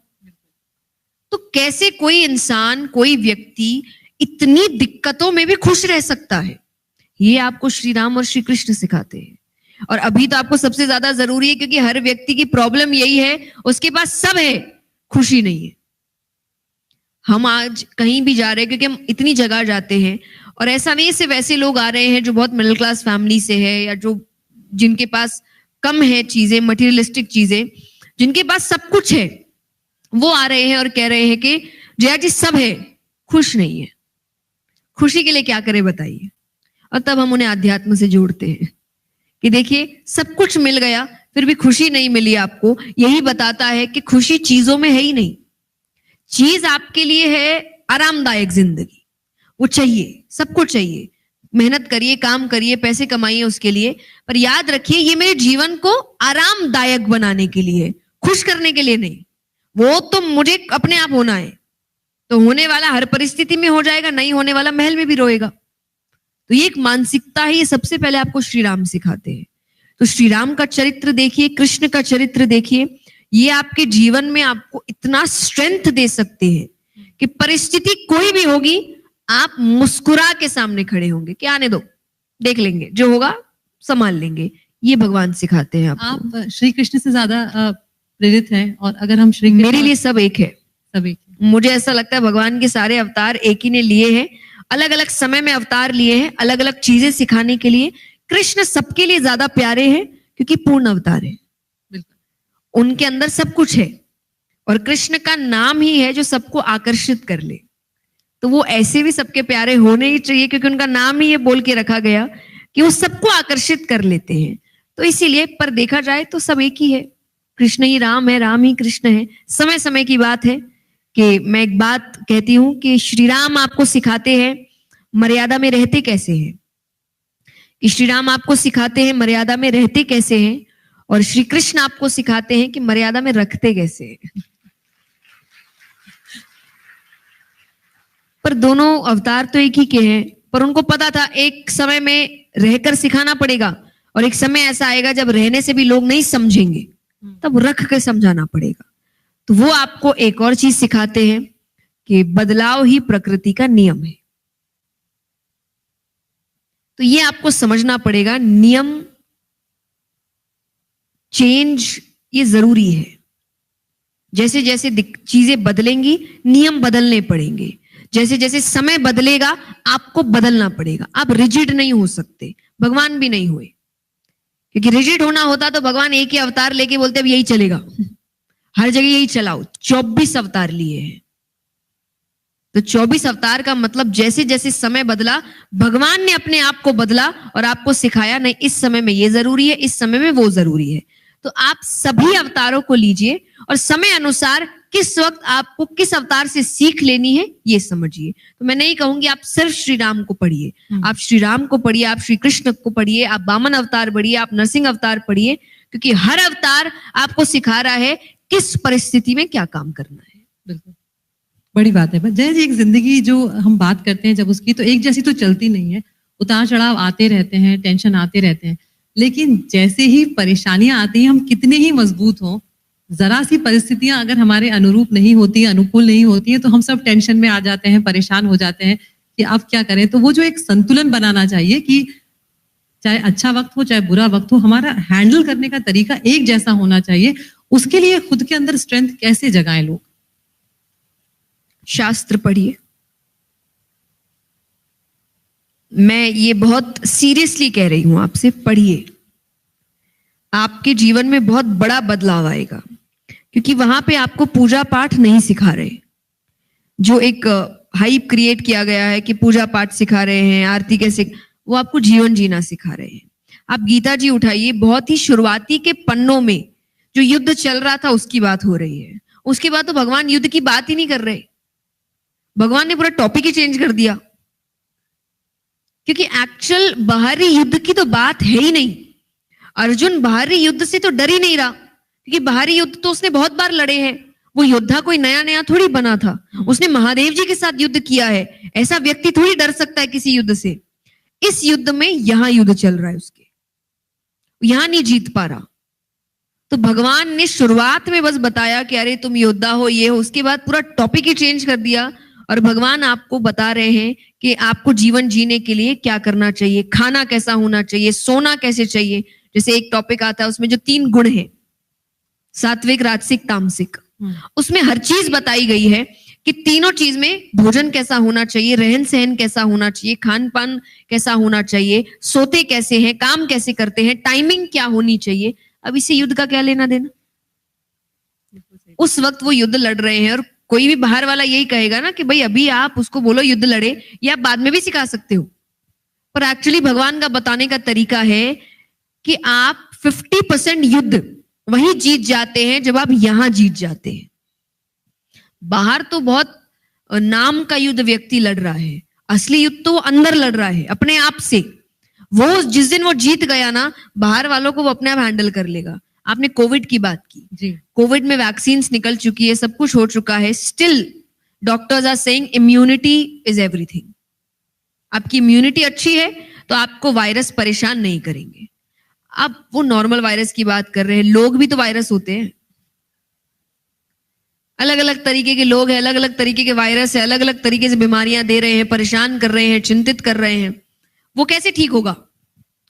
तो कैसे कोई इंसान, कोई व्यक्ति इतनी दिक्कतों में भी खुश रह सकता है, ये आपको श्री राम और श्री कृष्ण सिखाते हैं। और अभी तो आपको सबसे ज्यादा जरूरी है, क्योंकि हर व्यक्ति की प्रॉब्लम यही है, उसके पास सब है, खुशी नहीं है। हम आज कहीं भी जा रहे हैं, क्योंकि हम इतनी जगह जाते हैं, और ऐसा नहीं सिर्फ ऐसे लोग आ रहे हैं जो बहुत मिडिल क्लास फैमिली से है, या जो जिनके पास कम है चीजें, मटेरियलिस्टिक चीजें, जिनके पास सब कुछ है, वो आ रहे हैं और कह रहे हैं कि जया जी सब है, खुश नहीं है। खुशी के लिए क्या करें बताइए। और तब हम उन्हें अध्यात्म से जोड़ते हैं कि देखिए सब कुछ मिल गया, फिर भी खुशी नहीं मिली आपको। यही बताता है कि खुशी चीजों में है ही नहीं। चीज आपके लिए है आरामदायक जिंदगी, वो चाहिए, सबको चाहिए, मेहनत करिए, काम करिए, पैसे कमाइए उसके लिए, पर याद रखिए ये मेरे जीवन को आरामदायक बनाने के लिए, खुश करने के लिए नहीं। वो तो मुझे अपने आप होना है, तो होने वाला हर परिस्थिति में हो जाएगा, नहीं होने वाला महल में भी रोएगा। तो ये एक मानसिकता है, ये सबसे पहले आपको श्री राम सिखाते हैं। तो श्री राम का चरित्र देखिए, कृष्ण का चरित्र देखिए, ये आपके जीवन में आपको इतना स्ट्रेंथ दे सकते हैं कि परिस्थिति कोई भी होगी, आप मुस्कुरा के सामने खड़े होंगे कि आने दो, देख लेंगे, जो होगा संभाल लेंगे। ये भगवान सिखाते हैं आपको। आप श्री कृष्ण से ज्यादा प्रेरित हैं, और अगर हम श्री कृष्ण, मेरे लिए सब एक है, सब एक है। मुझे ऐसा लगता है भगवान के सारे अवतार एक ही ने लिए हैं, अलग अलग समय में अवतार लिए हैं, अलग अलग चीजें सिखाने के लिए। कृष्ण सबके लिए ज्यादा प्यारे हैं क्योंकि पूर्ण अवतार है, बिल्कुल। उनके अंदर सब कुछ है, और कृष्ण का नाम ही है जो सबको आकर्षित कर ले। तो वो ऐसे भी सबके प्यारे होने ही चाहिए, क्योंकि उनका नाम ही ये बोल के रखा गया कि वो सबको आकर्षित कर लेते हैं। तो इसीलिए, पर देखा जाए तो सब एक ही है, कृष्ण ही राम है, राम ही कृष्ण है। समय समय की बात है कि मैं एक बात कहती हूं कि श्री राम आपको सिखाते हैं मर्यादा में रहते कैसे हैं, कि श्री राम आपको सिखाते हैं मर्यादा में रहते कैसे हैं, और श्री कृष्ण आपको सिखाते हैं कि मर्यादा में रखते कैसे हैं। पर दोनों अवतार तो एक ही के हैं, पर उनको पता था एक समय में रहकर सिखाना पड़ेगा, और एक समय ऐसा आएगा जब रहने से भी लोग नहीं समझेंगे, तब रख के समझाना पड़ेगा। तो वो आपको एक और चीज सिखाते हैं कि बदलाव ही प्रकृति का नियम है। तो ये आपको समझना पड़ेगा, नियम, चेंज ये जरूरी है। जैसे जैसे चीजें बदलेंगी, नियम बदलने पड़ेंगे। जैसे जैसे समय बदलेगा, आपको बदलना पड़ेगा। आप रिजिड नहीं हो सकते, भगवान भी नहीं हुए, क्योंकि रिजिड होना होता तो भगवान एक ही अवतार लेके बोलते अब यही चलेगा, हर जगह यही चलाओ। 24 अवतार लिए हैं, तो 24 अवतार का मतलब जैसे जैसे समय बदला, भगवान ने अपने आप को बदला और आपको सिखाया नहीं इस समय में ये जरूरी है, इस समय में वो जरूरी है। तो आप सभी अवतारों को लीजिए और समय अनुसार किस वक्त आपको किस अवतार से सीख लेनी है ये समझिए। तो मैं नहीं कहूंगी आप सिर्फ श्री राम को पढ़िए, आप श्री राम को पढ़िए, आप श्री कृष्ण को पढ़िए, आप वामन अवतार पढ़िए, आप नरसिंह अवतार पढ़िए, क्योंकि हर अवतार आपको सिखा रहा है किस परिस्थिति में क्या काम करना है। बिल्कुल, बड़ी बात है। जय जी, एक जिंदगी जो हम बात करते हैं जब उसकी, तो एक जैसी तो चलती नहीं है, उतार चढ़ाव आते रहते हैं, टेंशन आते रहते हैं, लेकिन जैसे ही परेशानियां आती हैं, हम कितने ही मजबूत हों, जरा सी परिस्थितियां अगर हमारे अनुरूप नहीं होती, अनुकूल नहीं होती है, तो हम सब टेंशन में आ जाते हैं, परेशान हो जाते हैं कि अब क्या करें। तो वो जो एक संतुलन बनाना चाहिए कि चाहे अच्छा वक्त हो चाहे बुरा वक्त हो, हमारा हैंडल करने का तरीका एक जैसा होना चाहिए। उसके लिए खुद के अंदर स्ट्रेंथ कैसे जगाएं लोग? शास्त्र पढ़िए। मैं ये बहुत सीरियसली कह रही हूं आपसे, पढ़िए। आपके जीवन में बहुत बड़ा बदलाव आएगा, क्योंकि वहां पे आपको पूजा पाठ नहीं सिखा रहे, जो एक हाइप क्रिएट किया गया है कि पूजा पाठ सिखा रहे हैं, आरती कैसे, वो आपको जीवन जीना सिखा रहे हैं। आप गीता जी उठाइए, बहुत ही शुरुआती के पन्नों में जो युद्ध चल रहा था उसकी बात हो रही है। उसके बाद तो भगवान युद्ध की बात ही नहीं कर रहे, भगवान ने पूरा टॉपिक ही चेंज कर दिया, क्योंकि एक्चुअल बाहरी युद्ध की तो बात है ही नहीं। अर्जुन बाहरी युद्ध से तो डर ही नहीं रहा, क्योंकि बाहरी युद्ध तो उसने बहुत बार लड़े हैं। वो योद्धा कोई नया नया थोड़ी बना था, उसने महादेव जी के साथ युद्ध किया है। ऐसा व्यक्ति थोड़ी डर सकता है किसी युद्ध से। इस युद्ध में यहां युद्ध चल रहा है, उसके यहां नहीं जीत पा रहा। तो भगवान ने शुरुआत में बस बताया कि अरे तुम योद्धा हो, ये हो, उसके बाद पूरा टॉपिक ही चेंज कर दिया। और भगवान आपको बता रहे हैं कि आपको जीवन जीने के लिए क्या करना चाहिए, खाना कैसा होना चाहिए, सोना कैसे चाहिए। जैसे एक टॉपिक आता है उसमें जो 3 गुण है, सात्विक, राजसिक, तामसिक, उसमें हर चीज बताई गई है कि तीनों चीज में भोजन कैसा होना चाहिए, रहन सहन कैसा होना चाहिए, खान पान कैसा होना चाहिए, सोते कैसे हैं, काम कैसे करते हैं, टाइमिंग क्या होनी चाहिए। अब इसे युद्ध का क्या लेना देना। उस वक्त वो युद्ध लड़ रहे हैं, और कोई भी बाहर वाला यही कहेगा ना कि भाई अभी आप उसको बोलो युद्ध लड़े, या आप बाद में भी सिखा सकते हो। पर एक्चुअली भगवान का बताने का तरीका है कि आप 50% युद्ध वही जीत जाते हैं जब आप यहां जीत जाते हैं। बाहर तो बहुत नाम का युद्ध व्यक्ति लड़ रहा है, असली युद्ध तो वो अंदर लड़ रहा है अपने आप से। वो जिस दिन वो जीत गया ना, बाहर वालों को वो अपने आप हैंडल कर लेगा। आपने कोविड की बात की जी, कोविड में वैक्सीन निकल चुकी है, सब कुछ हो चुका है, still doctors are saying immunity is everything. आपकी इम्यूनिटी अच्छी है तो आपको वायरस परेशान नहीं करेंगे। अब वो नॉर्मल वायरस की बात कर रहे हैं, लोग भी तो वायरस होते हैं। अलग अलग तरीके के लोग हैं, अलग अलग तरीके के वायरस है, अलग अलग तरीके से बीमारियां दे रहे हैं, परेशान कर रहे हैं, चिंतित कर रहे हैं। वो कैसे ठीक होगा?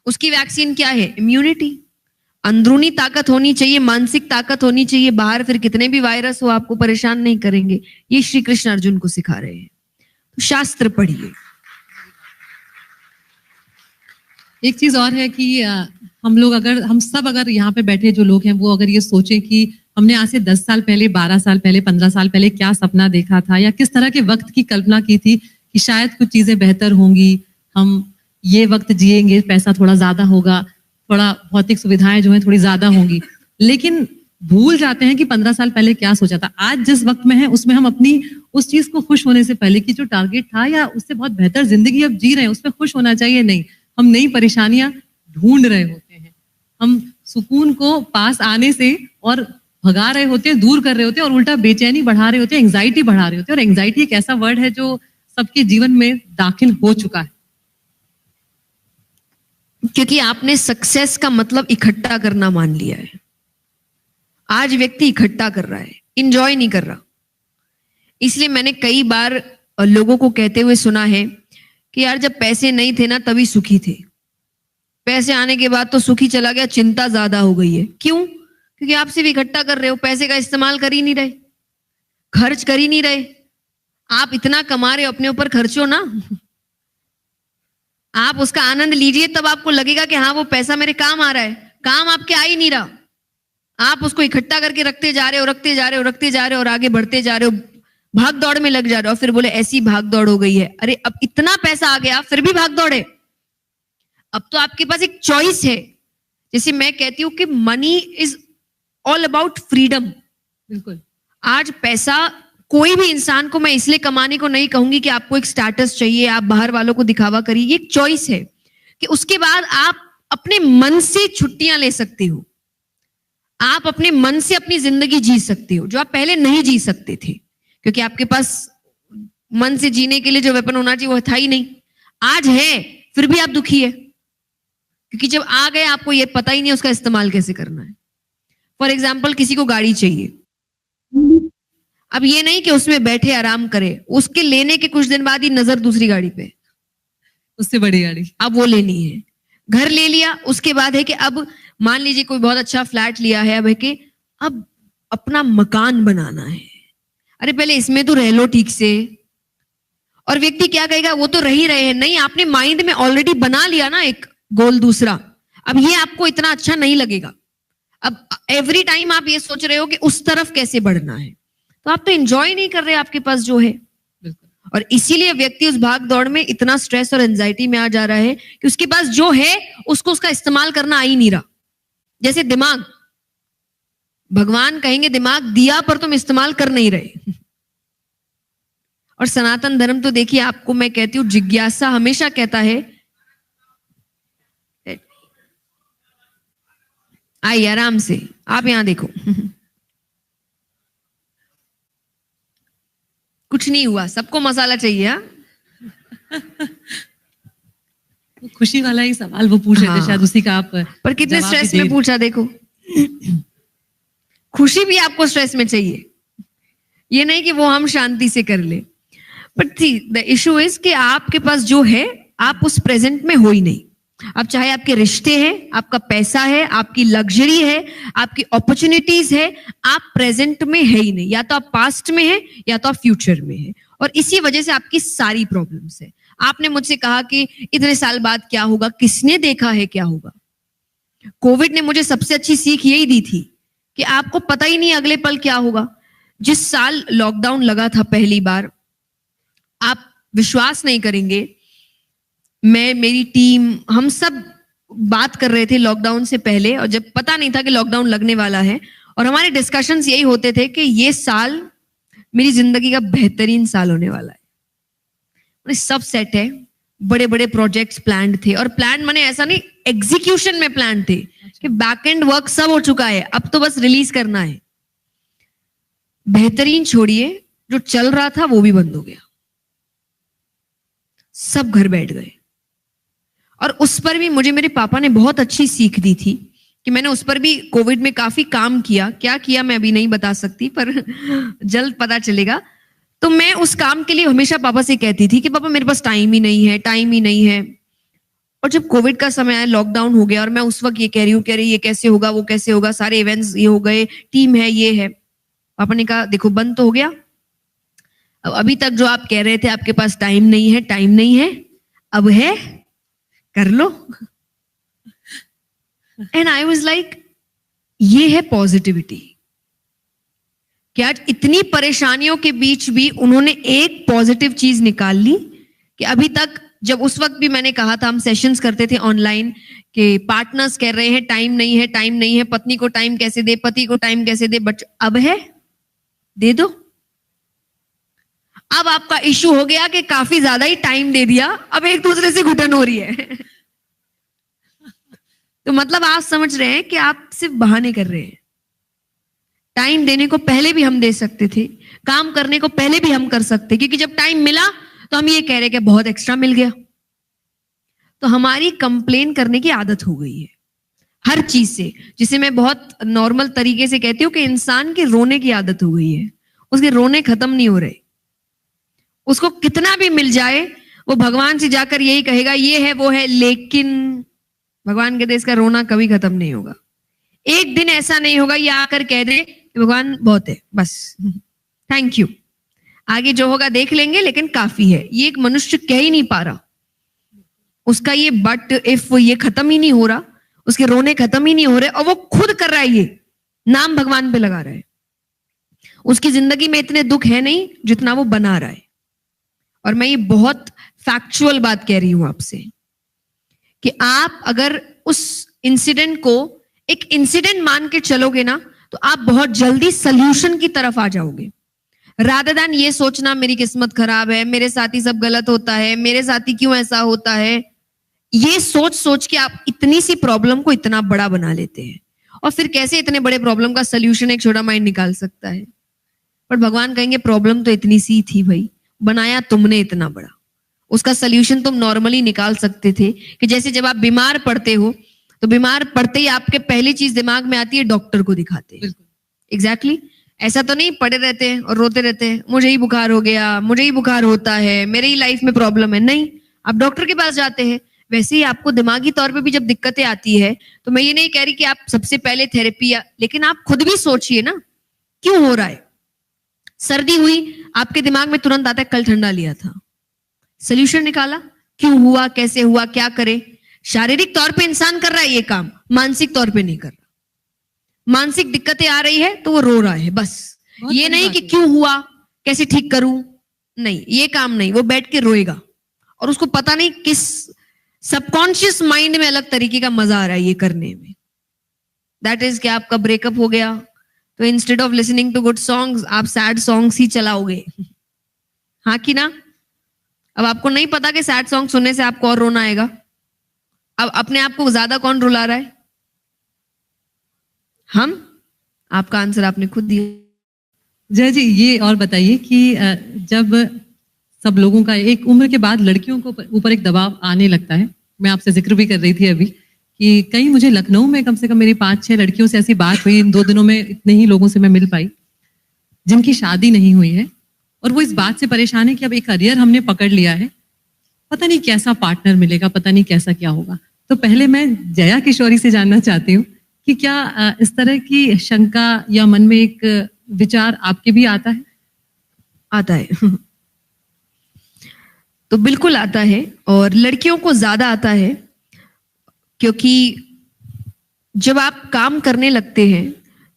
उसकी वैक्सीन क्या है? इम्यूनिटी। अंदरूनी ताकत होनी चाहिए, मानसिक ताकत होनी चाहिए। बाहर फिर कितने भी वायरस हो आपको परेशान नहीं करेंगे। ये श्री कृष्ण अर्जुन को सिखा रहे हैं। तो शास्त्र पढ़िए। एक चीज और है कि हम सब अगर यहाँ पे बैठे जो लोग हैं वो अगर ये सोचें कि हमने आज से 10 साल पहले, 12 साल पहले, 15 साल पहले क्या सपना देखा था या किस तरह के वक्त की कल्पना की थी कि शायद कुछ चीजें बेहतर होंगी, हम ये वक्त जिएंगे, पैसा थोड़ा ज्यादा होगा, थोड़ा भौतिक सुविधाएं जो है थोड़ी ज्यादा होंगी, लेकिन भूल जाते हैं कि 15 साल पहले क्या सोचा था। आज जिस वक्त में है उसमें हम अपनी उस चीज को खुश होने से पहले की जो टारगेट था या उससे बहुत बेहतर जिंदगी अब जी रहे हैं उसमें खुश होना चाहिए। नहीं, हम नई परेशानियां ढूंढ रहे होते हैं, हम सुकून को पास आने से और भगा रहे होते हैं, दूर कर रहे होते हैं, और उल्टा बेचैनी बढ़ा रहे होते हैं, एंग्जाइटी बढ़ा रहे होते हैं। और एंग्जाइटी एक ऐसा वर्ड है जो सबके जीवन में दाखिल हो चुका है, क्योंकि आपने सक्सेस का मतलब इकट्ठा करना मान लिया है। आज व्यक्ति इकट्ठा कर रहा है, इंजॉय नहीं कर रहा। इसलिए मैंने कई बार लोगों को कहते हुए सुना है कि यार जब पैसे नहीं थे ना तभी सुखी थे, पैसे आने के बाद तो सुखी चला गया, चिंता ज्यादा हो गई है। क्यों? क्योंकि आप सिर्फ इकट्ठा कर रहे हो, पैसे का इस्तेमाल कर ही नहीं रहे, खर्च कर ही नहीं रहे। आप इतना कमा रहे हो, अपने ऊपर खर्चो ना, आप उसका आनंद लीजिए, तब आपको लगेगा कि हाँ वो पैसा मेरे काम आ रहा है। काम आपके आ ही नहीं रहा, आप उसको इकट्ठा करके रखते जा रहे हो, रखते जा रहे हो, रखते जा रहे हो, और आगे बढ़ते जा रहे हो, भाग दौड़ में लग जा रहे हो। फिर बोले ऐसी भाग दौड़ हो गई है। अरे अब इतना पैसा आ गया फिर भी भाग दौड़ है। अब तो आपके पास एक चॉइस है। जैसे मैं कहती हूँ कि money is all about freedom. बिल्कुल। आज पैसा कोई भी इंसान को मैं इसलिए कमाने को नहीं कहूंगी कि आपको एक स्टेटस चाहिए, आप बाहर वालों को दिखावा करिए। ये एक चॉइस है कि उसके बाद आप अपने मन से छुट्टियां ले सकते हो, आप अपने मन से अपनी जिंदगी जी सकते हो, जो आप पहले नहीं जी सकते थे, क्योंकि आपके पास मन से जीने के लिए जो वेपन होना चाहिए वो था ही नहीं। आज है फिर भी आप दुखी है, क्योंकि जब आ गए आपको ये पता ही नहीं उसका इस्तेमाल कैसे करना है। फॉर एग्जाम्पल किसी को गाड़ी चाहिए, अब ये नहीं कि उसमें बैठे आराम करे, उसके लेने के कुछ दिन बाद ही नजर दूसरी गाड़ी पे, उससे बड़ी गाड़ी अब वो लेनी है। घर ले लिया, उसके बाद है कि अब मान लीजिए कोई बहुत अच्छा फ्लैट लिया है, अब है कि अब अपना मकान बनाना है। अरे पहले इसमें तो रह लो ठीक से। और व्यक्ति क्या कहेगा, वो तो रह ही रहे हैं। नहीं, आपने माइंड में ऑलरेडी बना लिया ना एक गोल दूसरा, अब ये आपको इतना अच्छा नहीं लगेगा। अब एवरी टाइम आप ये सोच रहे हो कि उस तरफ कैसे बढ़ना है, तो आप तो एंजॉय नहीं कर रहे आपके पास जो है। और इसीलिए व्यक्ति उस भाग दौड़ में इतना स्ट्रेस और एंजाइटी में आ जा रहा है कि उसके पास जो है उसको उसका इस्तेमाल करना आ ही नहीं रहा। जैसे दिमाग, भगवान कहेंगे दिमाग दिया पर तुम इस्तेमाल कर नहीं रहे। और सनातन धर्म तो देखिए, आपको मैं कहती हूं, जिज्ञासा हमेशा कहता है, आइए आराम से, आप यहां देखो। कुछ नहीं हुआ, सबको मसाला चाहिए। हाँ, वो खुशी वाला ही सवाल वो पूछ रहे थे, हाँ। शायद उसी का आप पर कितने जवाब भी स्ट्रेस दे में पूछा देखो। खुशी भी आपको स्ट्रेस में चाहिए, ये नहीं कि वो हम शांति से कर ले। बट द इशू इज कि आपके पास जो है आप उस प्रेजेंट में हो ही नहीं। अब चाहे आपके रिश्ते हैं, आपका पैसा है, आपकी लग्जरी है, आपकी अपॉर्चुनिटीज है, आप प्रेजेंट में है ही नहीं। या तो आप पास्ट में है या तो आप फ्यूचर में है, और इसी वजह से आपकी सारी प्रॉब्लम्स है। आपने मुझसे कहा कि इतने साल बाद क्या होगा, किसने देखा है क्या होगा। कोविड ने मुझे सबसे अच्छी सीख यही दी थी कि आपको पता ही नहीं अगले पल क्या होगा। जिस साल लॉकडाउन लगा था पहली बार, आप विश्वास नहीं करेंगे, मैं, मेरी टीम, हम सब बात कर रहे थे लॉकडाउन से पहले, और जब पता नहीं था कि लॉकडाउन लगने वाला है, और हमारे डिस्कशंस यही होते थे कि ये साल मेरी जिंदगी का बेहतरीन साल होने वाला है। सब सेट है, बड़े बड़े प्रोजेक्ट्स प्लान्ड थे, और प्लान माने ऐसा नहीं, एग्जीक्यूशन में प्लान थे कि बैक एंड वर्क सब हो चुका है, अब तो बस रिलीज करना है। बेहतरीन छोड़िए, जो चल रहा था वो भी बंद हो गया, सब घर बैठ गए। और उस पर भी मुझे मेरे पापा ने बहुत अच्छी सीख दी थी कि मैंने उस पर भी कोविड में काफी काम किया। क्या किया मैं अभी नहीं बता सकती, पर जल्द पता चलेगा। तो मैं उस काम के लिए हमेशा पापा से कहती थी कि पापा मेरे पास टाइम ही नहीं है, टाइम ही नहीं है। और जब कोविड का समय आया, लॉकडाउन हो गया, और मैं उस वक्त ये कह रही हूँ, कह रही ये कैसे होगा, वो कैसे होगा, सारे इवेंट्स ये हो गए, टीम है, ये है। पापा ने कहा देखो बंद तो हो गया, अब अभी तक जो आप कह रहे थे आपके पास टाइम नहीं है, टाइम नहीं है, अब है, कर लो। एंड आई वाज लाइक, ये है पॉजिटिविटी, कि आज इतनी परेशानियों के बीच भी उन्होंने एक पॉजिटिव चीज निकाल ली। कि अभी तक, जब उस वक्त भी मैंने कहा था, हम सेशंस करते थे ऑनलाइन, कि पार्टनर्स कह रहे हैं टाइम नहीं है, टाइम नहीं है, पत्नी को टाइम कैसे दे, पति को टाइम कैसे दे, बट अब है, दे दो। अब आपका इशू हो गया कि काफी ज्यादा ही टाइम दे दिया, अब एक दूसरे से घुटन हो रही है। तो मतलब आप समझ रहे हैं कि आप सिर्फ बहाने कर रहे हैं। टाइम देने को पहले भी हम दे सकते थे, काम करने को पहले भी हम कर सकते, क्योंकि जब टाइम मिला तो हम ये कह रहे कि बहुत एक्स्ट्रा मिल गया। तो हमारी कंप्लेन करने की आदत हो गई है हर चीज से, जिसे मैं बहुत नॉर्मल तरीके से कहती हूँ कि इंसान के रोने की आदत हो गई है। उसके रोने खत्म नहीं हो रहे, उसको कितना भी मिल जाए वो भगवान से जाकर यही कहेगा ये है वो है, लेकिन भगवान कहते इसका रोना कभी खत्म नहीं होगा। एक दिन ऐसा नहीं होगा ये आकर कह दे कि भगवान बहुत है, बस थैंक यू, आगे जो होगा देख लेंगे, लेकिन काफी है। ये एक मनुष्य कह ही नहीं पा रहा, उसका ये बट इफ ये खत्म ही नहीं हो रहा, उसके रोने खत्म ही नहीं हो रहे, और वो खुद कर रहा है, ये नाम भगवान पे लगा रहा है। उसकी जिंदगी में इतने दुख है नहीं जितना वो बना रहा है। और मैं ये बहुत फैक्चुअल बात कह रही हूं आपसे, कि आप अगर उस इंसिडेंट को एक इंसिडेंट मान के चलोगे ना, तो आप बहुत जल्दी सल्यूशन की तरफ आ जाओगे, रादर देन ये सोचना मेरी किस्मत खराब है, मेरे साथ ही सब गलत होता है, मेरे साथ ही क्यों ऐसा होता है। ये सोच सोच के आप इतनी सी प्रॉब्लम को इतना बड़ा बना लेते हैं, और फिर कैसे इतने बड़े प्रॉब्लम का सल्यूशन एक छोटा माइंड निकाल सकता है। पर भगवान कहेंगे प्रॉब्लम तो इतनी सी थी भाई, बनाया तुमने इतना बड़ा, उसका सल्यूशन तुम नॉर्मली निकाल सकते थे। कि जैसे जब आप बीमार पड़ते हो, तो बीमार पड़ते ही आपके पहली चीज दिमाग में आती है डॉक्टर को दिखाते हैं। एग्जैक्टली ऐसा तो नहीं पड़े रहते हैं और रोते रहते हैं, मुझे ही बुखार हो गया, मुझे ही बुखार होता है, मेरे ही लाइफ में प्रॉब्लम है। नहीं, आप डॉक्टर के पास जाते हैं। वैसे ही आपको दिमागी तौर पे भी जब दिक्कतें आती है, तो मैं ये नहीं कह रही कि आप सबसे पहले थेरेपी, लेकिन आप खुद भी सोचिए ना क्यों हो रहा है। सर्दी हुई, आपके दिमाग में तुरंत आता है कल ठंडा लिया था, सोल्यूशन निकाला, क्यों हुआ, कैसे हुआ, क्या करे। शारीरिक तौर पे इंसान कर रहा है ये काम, मानसिक तौर पे नहीं कर रहा। मानसिक दिक्कतें आ रही है तो वो रो रहा है, बस ये नहीं कि क्यों हुआ, कैसे ठीक करूं, नहीं, ये काम नहीं, वो बैठ के रोएगा और उसको पता नहीं किस सबकॉन्शियस माइंड में अलग तरीके का मजा आ रहा है ये करने में। दैट इज कि आपका ब्रेकअप हो गया तो instead of listening to good songs आप सैड सॉन्ग्स ही चलाओगे, हाँ कि ना? अब आपको नहीं पता कि सैड सॉन्ग सुनने से आपको और रोना आएगा। अब अपने आप को ज्यादा कौन रुला रहा है? हम। आपका आंसर आपने खुद दिया। जय जी, ये और बताइए कि जब सब लोगों का एक उम्र के बाद लड़कियों को ऊपर एक दबाव आने लगता है, मैं आपसे जिक्र भी कर रही थी अभी कि कई मुझे लखनऊ में कम से कम मेरी 5-6 लड़कियों से ऐसी बात हुई, इन 2 दिनों में इतने ही लोगों से मैं मिल पाई जिनकी शादी नहीं हुई है और वो इस बात से परेशान है कि अब एक करियर हमने पकड़ लिया है, पता नहीं कैसा पार्टनर मिलेगा, पता नहीं कैसा क्या होगा। तो पहले मैं जया किशोरी से जानना चाहती हूँ कि क्या इस तरह की शंका या मन में एक विचार आपके भी आता है? आता है तो बिल्कुल आता है और लड़कियों को ज्यादा आता है, क्योंकि जब आप काम करने लगते हैं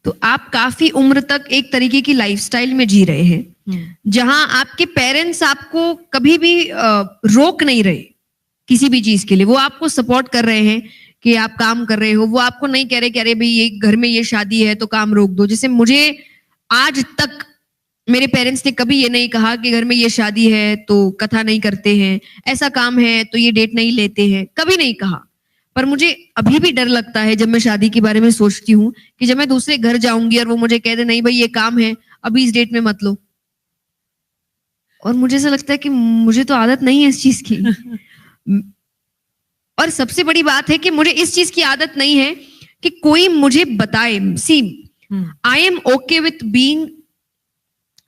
तो आप काफी उम्र तक एक तरीके की लाइफस्टाइल में जी रहे हैं जहां आपके पेरेंट्स आपको कभी भी रोक नहीं रहे किसी भी चीज के लिए। वो आपको सपोर्ट कर रहे हैं कि आप काम कर रहे हो, वो आपको नहीं कह रहे कि अरे भाई ये घर में ये शादी है तो काम रोक दो। जैसे मुझे आज तक मेरे पेरेंट्स ने कभी ये नहीं कहा कि घर में ये शादी है तो कथा नहीं करते हैं, ऐसा काम है तो ये डेट नहीं लेते हैं, कभी नहीं कहा। पर मुझे अभी भी डर लगता है जब मैं शादी के बारे में सोचती हूँ कि जब मैं दूसरे घर जाऊंगी और वो मुझे कह दे नहीं भाई ये काम है अभी इस डेट में मत लो, और मुझे ऐसा लगता है कि मुझे तो आदत नहीं है इस चीज की और सबसे बड़ी बात है कि मुझे इस चीज की आदत नहीं है कि कोई मुझे बताए। See, I am okay with being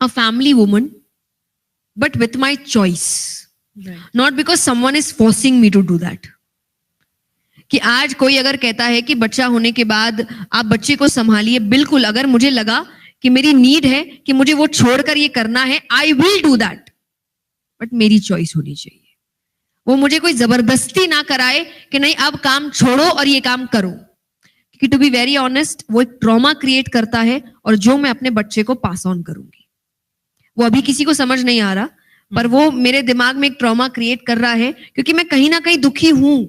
a family woman, but with my choice, not because someone is forcing me to do that. कि आज कोई अगर कहता है कि बच्चा होने के बाद आप बच्चे को संभालिए, बिल्कुल अगर मुझे लगा कि मेरी नीड है कि मुझे वो छोड़कर ये करना है, I will do that, but मेरी चॉइस होनी चाहिए। वो मुझे कोई जबरदस्ती ना कराए कि नहीं अब काम छोड़ो और ये काम करो, क्योंकि टू बी वेरी ऑनेस्ट वो एक ट्रॉमा क्रिएट करता है और जो मैं अपने बच्चे को पास ऑन करूंगी वो अभी किसी को समझ नहीं आ रहा, पर वो मेरे दिमाग में एक ट्रॉमा क्रिएट कर रहा है क्योंकि मैं कहीं ना कहीं दुखी हूं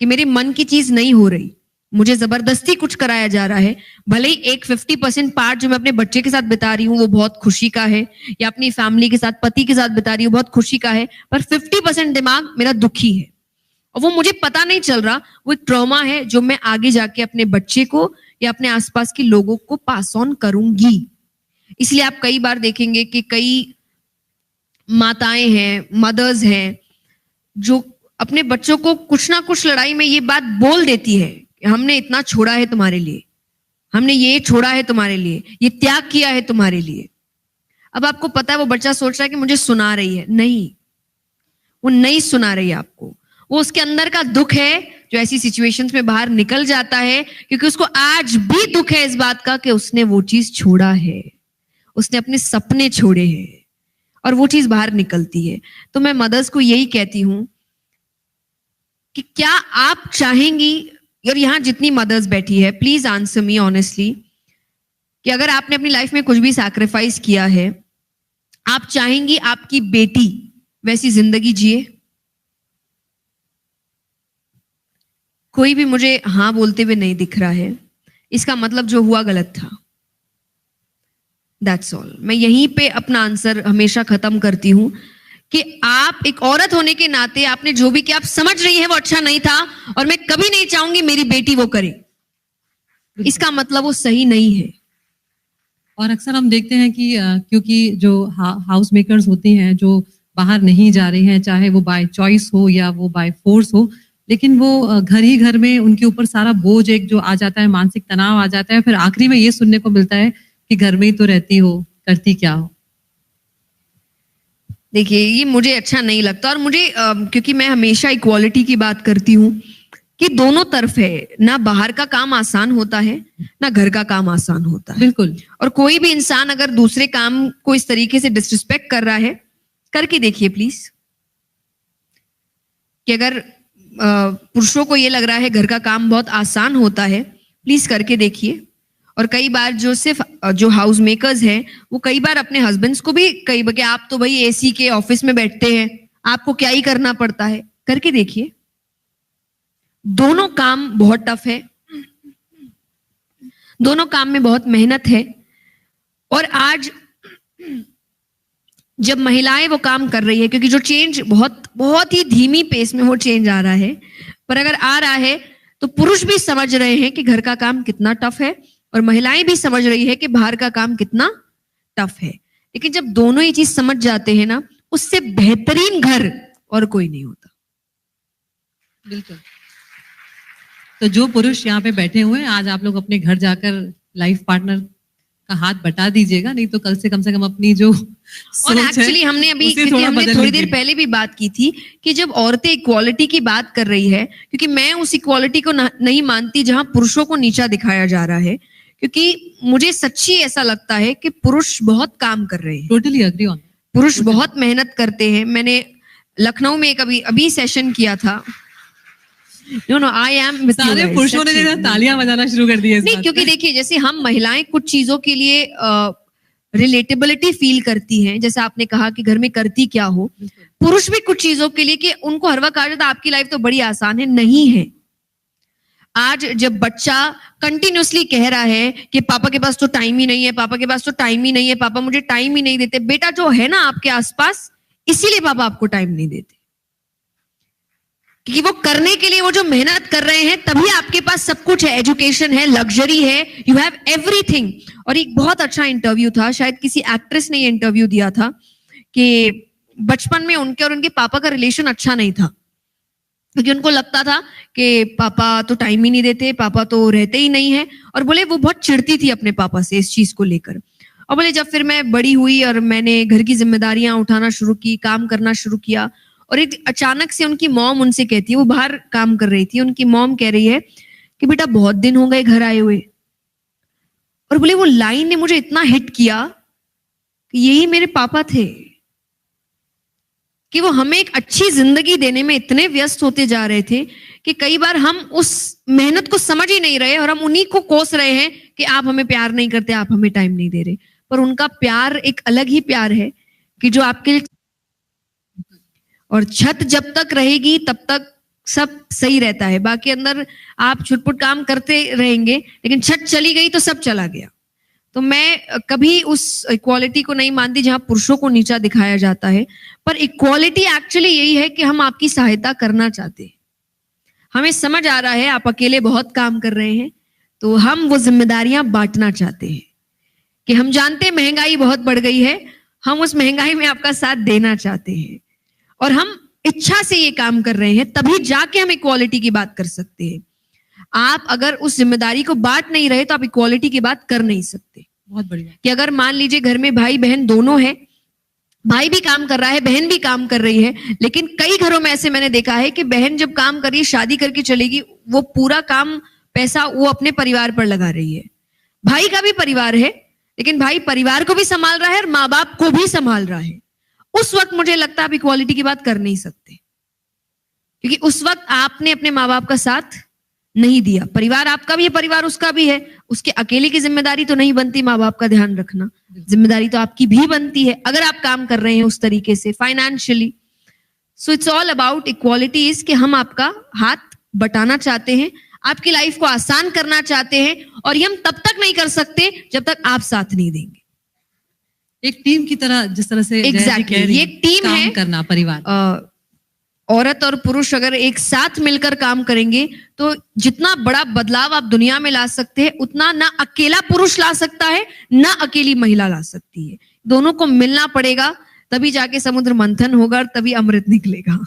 कि मेरे मन की चीज नहीं हो रही, मुझे जबरदस्ती कुछ कराया जा रहा है। भले ही एक 50% पार्ट जो मैं अपने बच्चे के साथ बिता रही हूँ वो बहुत खुशी का है, या अपनी फैमिली के साथ पति के साथ बिता रही हूँ बहुत खुशी का है, पर 50% दिमाग मेरा दुखी है और वो मुझे पता नहीं चल रहा। वो एक ट्रॉमा है जो मैं आगे जाके अपने बच्चे को या अपने आसपास के लोगों को पास ऑन करूंगी। इसलिए आप कई बार देखेंगे कि कई माताएं हैं, मदर्स हैं, जो अपने बच्चों को कुछ ना कुछ लड़ाई में ये बात बोल देती है कि हमने इतना छोड़ा है तुम्हारे लिए, हमने ये छोड़ा है तुम्हारे लिए, ये त्याग किया है तुम्हारे लिए। अब आपको पता है वो बच्चा सोच रहा है कि मुझे सुना रही है, नहीं, वो नहीं सुना रही है आपको, वो उसके अंदर का दुख है जो ऐसी सिचुएशंस में बाहर निकल जाता है, क्योंकि उसको आज भी दुख है इस बात का कि उसने वो चीज छोड़ा है, उसने अपने सपने छोड़े हैं और वो चीज बाहर निकलती है। तो मैं मदर्स को यही कहती हूं कि क्या आप चाहेंगी, और यहां जितनी मदर्स बैठी है प्लीज आंसर मी ऑनेस्टली, कि अगर आपने अपनी लाइफ में कुछ भी सैक्रिफाइस किया है, आप चाहेंगी आपकी बेटी वैसी जिंदगी जिए? कोई भी मुझे हाँ बोलते हुए नहीं दिख रहा है, इसका मतलब जो हुआ गलत था। That's all. मैं यहीं पे अपना आंसर हमेशा खत्म करती हूं कि आप एक औरत होने के नाते आपने जो भी किया आप समझ रही हैं वो अच्छा नहीं था और मैं कभी नहीं चाहूंगी मेरी बेटी वो करे, इसका मतलब वो सही नहीं है। और अक्सर हम देखते हैं कि क्योंकि जो हाउस मेकर्स होती हैं जो बाहर नहीं जा रही हैं, चाहे वो बाय चॉइस हो या वो बाय फोर्स हो, लेकिन वो घर ही घर में उनके ऊपर सारा बोझ एक जो आ जाता है, मानसिक तनाव आ जाता है, फिर आखिरी में ये सुनने को मिलता है कि घर में ही तो रहती हो, करती क्या हो। देखिए ये मुझे अच्छा नहीं लगता, और मुझे क्योंकि मैं हमेशा इक्वालिटी की बात करती हूँ कि दोनों तरफ है, ना बाहर का काम आसान होता है ना घर का काम आसान होता है। बिल्कुल। और कोई भी इंसान अगर दूसरे काम को इस तरीके से डिसरिस्पेक्ट कर रहा है, करके देखिए प्लीज, कि अगर पुरुषों को ये लग रहा है घर का काम बहुत आसान होता है, प्लीज करके देखिए और कई बार जो हाउस मेकर्स हैं वो कई बार अपने हस्बैंड्स को भी कई बार कि आप तो भाई एसी के ऑफिस में बैठते हैं, आपको क्या ही करना पड़ता है। करके देखिए, दोनों काम बहुत टफ है, दोनों काम में बहुत मेहनत है। और आज जब महिलाएं वो काम कर रही है, क्योंकि जो चेंज बहुत बहुत ही धीमी पेस में वो चेंज आ रहा है, पर अगर आ रहा है तो पुरुष भी समझ रहे हैं कि घर का काम कितना टफ है और महिलाएं भी समझ रही है कि बाहर का काम कितना टफ है। लेकिन जब दोनों ये चीज समझ जाते हैं ना, उससे बेहतरीन घर और कोई नहीं होता। बिल्कुल। तो जो पुरुष यहाँ पे बैठे हुए हैं, आज आप लोग अपने घर जाकर लाइफ पार्टनर का हाथ बटा दीजिएगा, नहीं तो कल से कम अपनी जो और एक्चुअली हमने अभी थोड़ी देर पहले भी बात की थी कि जब औरतें इक्वालिटी की बात कर रही है, क्योंकि मैं उस इक्वालिटी को नहीं मानती जहां पुरुषों को नीचा दिखाया जा रहा है, क्योंकि मुझे सच्ची ऐसा लगता है कि पुरुष बहुत काम कर रहे हैं। Totally agree on. पुरुष बहुत मेहनत करते हैं। मैंने लखनऊ में एक अभी सेशन किया था। नो आई एम सारे पुरुषों ने तालियां बजाना शुरू कर दी है। नहीं, क्योंकि देखिए जैसे हम महिलाएं कुछ चीजों के लिए रिलेटेबिलिटी फील करती हैं, जैसे आपने कहा कि घर में करती क्या हो, पुरुष भी कुछ चीजों के लिए कि उनको हर वक्त कहा जाता है आपकी लाइफ तो बड़ी आसान है, नहीं है। आज जब बच्चा कंटिन्यूअसली कह रहा है कि पापा के पास तो टाइम ही नहीं है, पापा के पास तो टाइम ही नहीं है, पापा मुझे टाइम ही नहीं देते, बेटा जो है ना आपके आसपास, इसीलिए पापा आपको टाइम नहीं देते, क्योंकि वो करने के लिए वो जो मेहनत कर रहे हैं, तभी आपके पास सब कुछ है, एजुकेशन है, लग्जरी है, यू हैव एवरीथिंग। और एक बहुत अच्छा इंटरव्यू था, शायद किसी एक्ट्रेस ने ये इंटरव्यू दिया था कि बचपन में उनके और उनके पापा का रिलेशन अच्छा नहीं था, क्योंकि उनको लगता था कि पापा तो टाइम ही नहीं देते, पापा तो रहते ही नहीं है। और बोले वो बहुत चिढ़ती थी अपने पापा से इस चीज को लेकर। और बोले जब फिर मैं बड़ी हुई और मैंने घर की जिम्मेदारियां उठाना शुरू की, काम करना शुरू किया, और एक अचानक से उनकी मॉम उनसे कहती है, वो बाहर काम कर रही थी, उनकी मॉम कह रही है कि बेटा बहुत दिन हो गए घर आए हुए। और बोले वो लाइन ने मुझे इतना हिट किया कि यही मेरे पापा थे, कि वो हमें एक अच्छी जिंदगी देने में इतने व्यस्त होते जा रहे थे कि कई बार हम उस मेहनत को समझ ही नहीं रहे और हम उन्हीं को कोस रहे हैं कि आप हमें प्यार नहीं करते, आप हमें टाइम नहीं दे रहे। पर उनका प्यार एक अलग ही प्यार है कि जो आपके लिए, और छत जब तक रहेगी तब तक सब सही रहता है, बाकी अंदर आप छुटपुट काम करते रहेंगे, लेकिन छत चली गई तो सब चला गया। तो मैं कभी उस इक्वालिटी को नहीं मानती जहां पुरुषों को नीचा दिखाया जाता है, पर इक्वालिटी एक्चुअली यही है कि हम आपकी सहायता करना चाहते हैं। हमें समझ आ रहा है आप अकेले बहुत काम कर रहे हैं, तो हम वो जिम्मेदारियां बांटना चाहते हैं कि हम जानते हैं महंगाई बहुत बढ़ गई है, हम उस महंगाई में आपका साथ देना चाहते हैं और हम इच्छा से ये काम कर रहे हैं, तभी जाके हम इक्वालिटी की बात कर सकते हैं। आप अगर उस जिम्मेदारी को बांट नहीं रहे तो आप इक्वालिटी की बात कर नहीं सकते। बहुत बढ़िया। कि अगर मान लीजिए घर में भाई बहन दोनों है, भाई भी काम कर रहा है, बहन भी काम कर रही है, लेकिन कई घरों में ऐसे मैंने देखा है कि बहन जब काम कर रही है, शादी करके चलेगी, वो पूरा काम पैसा वो अपने परिवार पर लगा रही है। भाई का भी परिवार है, लेकिन भाई परिवार को भी संभाल रहा है और माँ बाप को भी संभाल रहा है। उस वक्त मुझे लगता है आप इक्वालिटी की बात कर नहीं सकते, क्योंकि उस वक्त आपने अपने माँ बाप का साथ नहीं दिया। परिवार आपका भी है, परिवार उसका भी है, उसके अकेले की जिम्मेदारी तो नहीं बनती माँ बाप का ध्यान रखना, जिम्मेदारी तो आपकी भी बनती है अगर आप काम कर रहे हैं उस तरीके से financially. So it's all about equality is कि हम आपका हाथ बटाना चाहते हैं, आपकी लाइफ को आसान करना चाहते हैं, और ये हम तब तक नहीं कर सकते जब तक आप साथ नहीं देंगे। एक टीम की तरह, जिस तरह से एग्जैक्टली ये टीम है, करना परिवार, औरत और पुरुष अगर एक साथ मिलकर काम करेंगे तो जितना बड़ा बदलाव आप दुनिया में ला सकते हैं, उतना ना अकेला पुरुष ला सकता है ना अकेली महिला ला सकती है। दोनों को मिलना पड़ेगा, तभी जाके समुद्र मंथन होगा, तभी अमृत निकलेगा।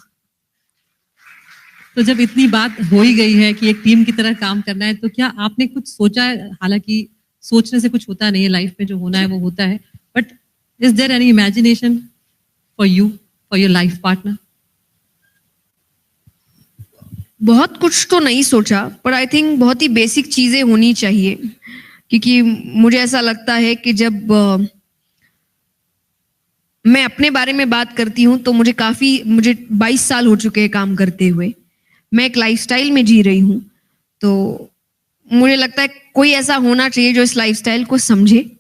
तो जब इतनी बात हो ही गई है कि एक टीम की तरह काम करना है, तो क्या आपने कुछ सोचा है? हालांकि सोचने से कुछ होता नहीं है, लाइफ में जो होना है वो होता है, but is there any imagination for you, for your life partner? बहुत कुछ तो नहीं सोचा, पर आई थिंक बहुत ही बेसिक चीजें होनी चाहिए, क्योंकि मुझे ऐसा लगता है कि जब मैं अपने बारे में बात करती हूँ तो मुझे 22 साल हो चुके हैं काम करते हुए, मैं एक लाइफस्टाइल में जी रही हूँ, तो मुझे लगता है कोई ऐसा होना चाहिए जो इस लाइफस्टाइल को समझे,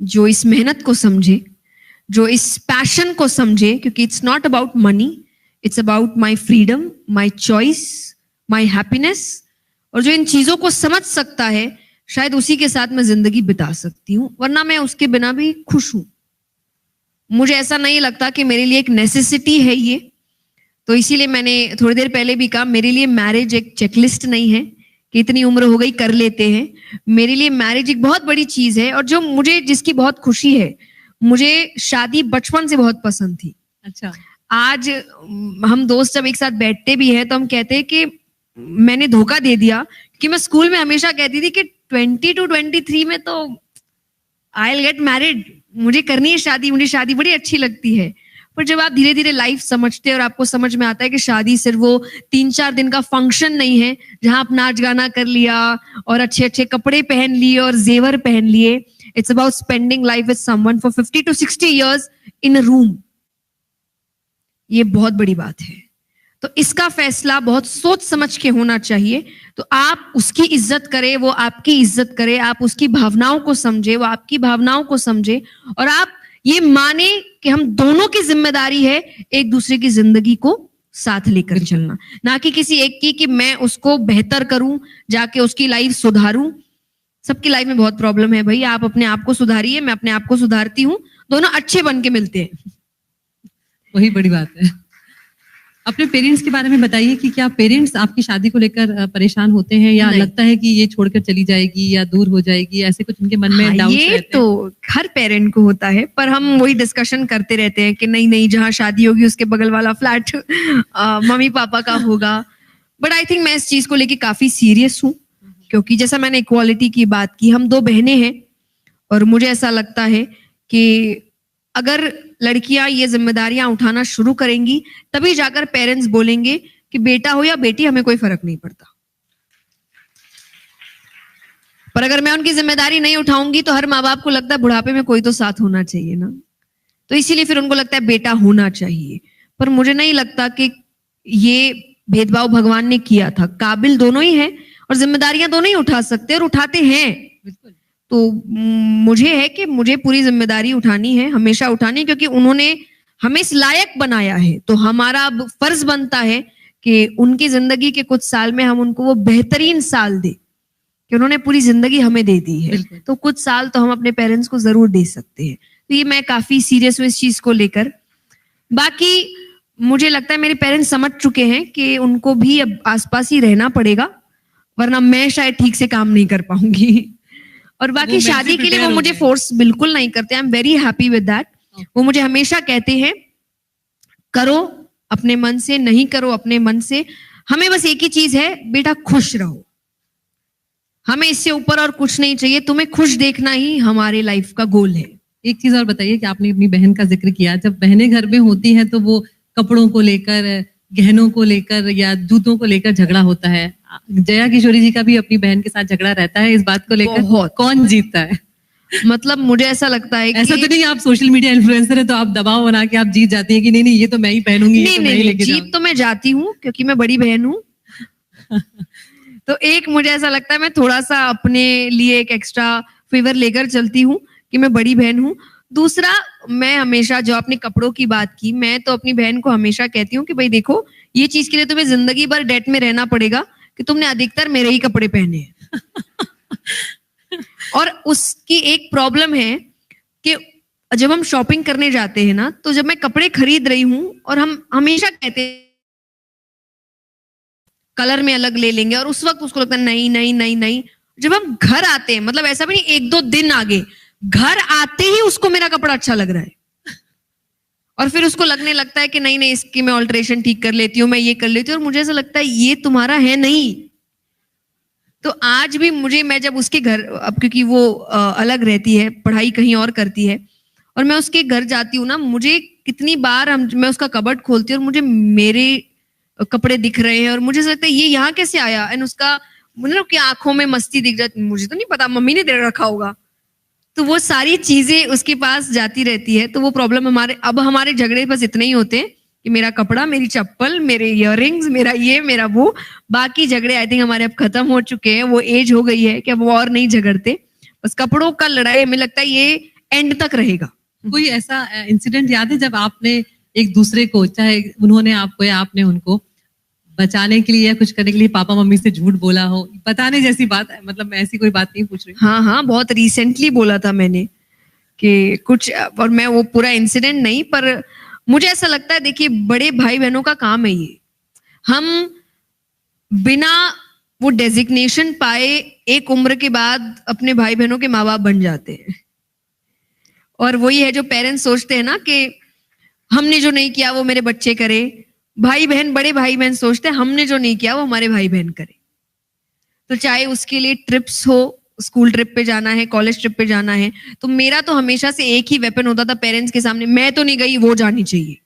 जो इस मेहनत को समझे, जो इस पैशन को समझे, क्योंकि it's not about money, it's about my freedom, my choice, my happiness. और जो इन चीजों को समझ सकता है, शायद उसी के साथ मैं जिंदगी बिता सकती हूँ, वरना मैं उसके बिना भी खुश हूं। मुझे ऐसा नहीं लगता कि मेरे लिए एक नेसेसिटी है ये। तो इसीलिए मैंने थोड़ी देर पहले भी कहा, मेरे लिए मैरिज एक चेकलिस्ट नहीं है कि इतनी उम्र हो गई कर लेते हैं। मेरे लिए मैरिज एक बहुत बड़ी चीज है, और जो मुझे जिसकी बहुत खुशी है, मुझे शादी बचपन से बहुत पसंद थी। अच्छा, आज हम दोस्त जब एक साथ बैठते भी हैं तो हम कहते हैं कि मैंने धोखा दे दिया, कि मैं स्कूल में हमेशा कहती थी कि 20 to 23 में तो आई विल गेट मैरिड, मुझे करनी है शादी, मुझे शादी बड़ी अच्छी लगती है। पर जब आप धीरे धीरे लाइफ समझते हैं और आपको समझ में आता है कि शादी सिर्फ वो 3-4 दिन का फंक्शन नहीं है जहां आप नाच गाना कर लिया और अच्छे अच्छे कपड़े पहन लिए और जेवर पहन लिए। It's about spending life with someone for 50 to 60 years in a room. ये बहुत बड़ी बात है। तो इसका फैसला बहुत सोच समझ के होना चाहिए। तो आप उसकी इज्जत करें, वो आपकी इज्जत करे, आप उसकी भावनाओं को समझे, वो आपकी भावनाओं को समझे, और आप ये माने कि हम दोनों की जिम्मेदारी है एक दूसरे की जिंदगी को साथ लेकर चलना, ना कि किसी एक की कि मैं उसको बेहतर करूं, जाके उसकी लाइफ सुधारूं। सबकी लाइफ में बहुत प्रॉब्लम है भाई, आप अपने आप को सुधारिए, मैं अपने आप को सुधारती हूँ, दोनों अच्छे बन के मिलते हैं। वही बड़ी बात है। अपने पेरेंट्स के बारे में बताइए कि क्या पेरेंट्स आपकी शादी को लेकर परेशान होते हैं, या लगता है कि ये छोड़कर चली जाएगी या दूर हो जाएगी, ऐसे कुछ उनके मन में डाउट्स रहते हैं? तो हर पेरेंट को होता है, पर हम वही डिस्कशन करते रहते हैं कि नहीं नहीं, जहाँ शादी होगी उसके बगल वाला फ्लैट मम्मी पापा का होगा। बट आई थिंक मैं इस चीज को लेके काफी सीरियस हूँ, क्योंकि जैसा मैंने इक्वालिटी की बात की, हम 2 बहनें हैं, और मुझे ऐसा लगता है कि अगर लड़कियां ये जिम्मेदारियां उठाना शुरू करेंगी, तभी जाकर पेरेंट्स बोलेंगे कि बेटा हो या बेटी हमें कोई फर्क नहीं पड़ता। पर अगर मैं उनकी जिम्मेदारी नहीं उठाऊंगी तो हर माँ बाप को लगता है बुढ़ापे में कोई तो साथ होना चाहिए ना, तो इसीलिए फिर उनको लगता है बेटा होना चाहिए। पर मुझे नहीं लगता कि ये भेदभाव भगवान ने किया था। काबिल दोनों ही हैं और जिम्मेदारियां दोनों ही उठा सकते हैं और उठाते हैं। बिल्कुल। तो मुझे है कि मुझे पूरी जिम्मेदारी उठानी है, हमेशा उठानी, क्योंकि उन्होंने हमें इस लायक बनाया है। तो हमारा अब फर्ज बनता है कि उनकी जिंदगी के कुछ साल में हम उनको वो बेहतरीन साल दे, कि उन्होंने पूरी जिंदगी हमें दे दी है, तो कुछ साल तो हम अपने पेरेंट्स को जरूर दे सकते हैं। तो ये मैं काफी सीरियस हूँ इस चीज को लेकर। बाकी मुझे लगता है मेरे पेरेंट्स समझ चुके हैं कि उनको भी अब आसपास ही रहना पड़ेगा, वरना मैं शायद ठीक से काम नहीं कर पाऊंगी। और बाकी शादी के लिए वो मुझे फोर्स बिल्कुल नहीं करते। आई am very happy with that. वो मुझे हमेशा कहते हैं करो अपने मन से, नहीं करो अपने मन से, हमें बस एक ही चीज है बेटा, खुश रहो, हमें इससे ऊपर और कुछ नहीं चाहिए, तुम्हें खुश देखना ही हमारे लाइफ का गोल है। एक चीज और बताइए कि आपने अपनी बहन का जिक्र किया, जब बहनें घर में होती हैं तो वो कपड़ों को लेकर, गहनों को लेकर या जूतों को लेकर झगड़ा होता है। जया किशोरी जी का भी अपनी बहन के साथ झगड़ा रहता है इस बात को लेकर, कौन जीतता है? मतलब मुझे ऐसा लगता है ऐसा तो नहीं आप सोशल मीडिया इन्फ्लुएंसर है तो आप दबाव बना के आप जीत जाती है कि नहीं नहीं ये तो मैं ही पहनूंगी? नहीं, जीत तो मैं जाती हूँ क्योंकि मैं बड़ी बहन हूँ। तो एक मुझे ऐसा लगता है मैं थोड़ा सा अपने लिए एक एक्स्ट्रा फेवर लेकर चलती हूँ कि मैं बड़ी बहन हूँ। दूसरा, मैं हमेशा, जो आपने कपड़ों की बात की, मैं तो अपनी बहन को हमेशा कहती हूँ कि भाई देखो, ये चीज के लिए तुम्हें जिंदगी भर डेट में रहना पड़ेगा कि तुमने अधिकतर मेरे ही कपड़े पहने हैं। और उसकी एक प्रॉब्लम है कि जब हम शॉपिंग करने जाते हैं ना, तो जब मैं कपड़े खरीद रही हूँ और हम हमेशा कहते हैं कलर में अलग ले लेंगे, और उस वक्त उसको लगता है नहीं नहीं नहीं नहीं। जब हम घर आते हैं, मतलब ऐसा भी नहीं 1-2 दिन आगे, घर आते ही उसको मेरा कपड़ा अच्छा लग रहा है, और फिर उसको लगने लगता है कि नहीं नहीं इसकी मैं ऑल्ट्रेशन ठीक कर लेती हूँ, मैं ये कर लेती हूँ, और मुझे ऐसा लगता है ये तुम्हारा है नहीं। तो आज भी मैं जब उसके घर, अब क्योंकि वो अलग रहती है, पढ़ाई कहीं और करती है, और मैं उसके घर जाती हूँ ना, मुझे कितनी बार मैं उसका कबर्ड खोलती हूँ और मुझे मेरे कपड़े दिख रहे हैं, और मुझे लगता है ये यहाँ कैसे आया, एंड उसका मतलब कि आंखों में मस्ती दिख जाती, मुझे तो नहीं पता, मम्मी ने दे रखा होगा। तो वो सारी चीजें उसके पास जाती रहती है। तो वो प्रॉब्लम हमारे झगड़े बस इतने ही होते हैं कि मेरा कपड़ा, मेरी चप्पल, मेरे इयररिंग्स, मेरा ये, मेरा वो। बाकी झगड़े आई थिंक हमारे अब खत्म हो चुके हैं, वो एज हो गई है कि अब वो और नहीं झगड़ते। बस कपड़ों का लड़ाई हमें लगता है ये एंड तक रहेगा। कोई ऐसा इंसिडेंट याद है जब आपने एक दूसरे को, चाहे उन्होंने आपको या आपने उनको, बचाने के लिए या कुछ करने के लिए पापा मम्मी से झूठ बोला हो? बताने जैसी बात है, मतलब मैं ऐसी कोई बात नहीं पूछ रही। हाँ हाँ, बहुत रिसेंटली बोला था मैंने कि कुछ, और मैं वो पूरा इंसिडेंट नहीं, पर मुझे ऐसा लगता है, देखिए बड़े भाई बहनों का काम है ये। हम बिना वो डेजिग्नेशन पाए एक उम्र के बाद अपने भाई बहनों के माँ बाप बन जाते हैं। और वही है जो पेरेंट्स सोचते हैं ना कि हमने जो नहीं किया वो मेरे बच्चे करे। भाई बहन, बड़े भाई बहन सोचते हैं हमने जो नहीं किया वो हमारे भाई बहन करे। तो चाहे उसके लिए ट्रिप्स हो, स्कूल ट्रिप पे जाना है, कॉलेज ट्रिप पे जाना है, तो मेरा तो हमेशा से एक ही वेपन होता था पेरेंट्स के सामने, मैं तो नहीं गई, वो जानी चाहिए।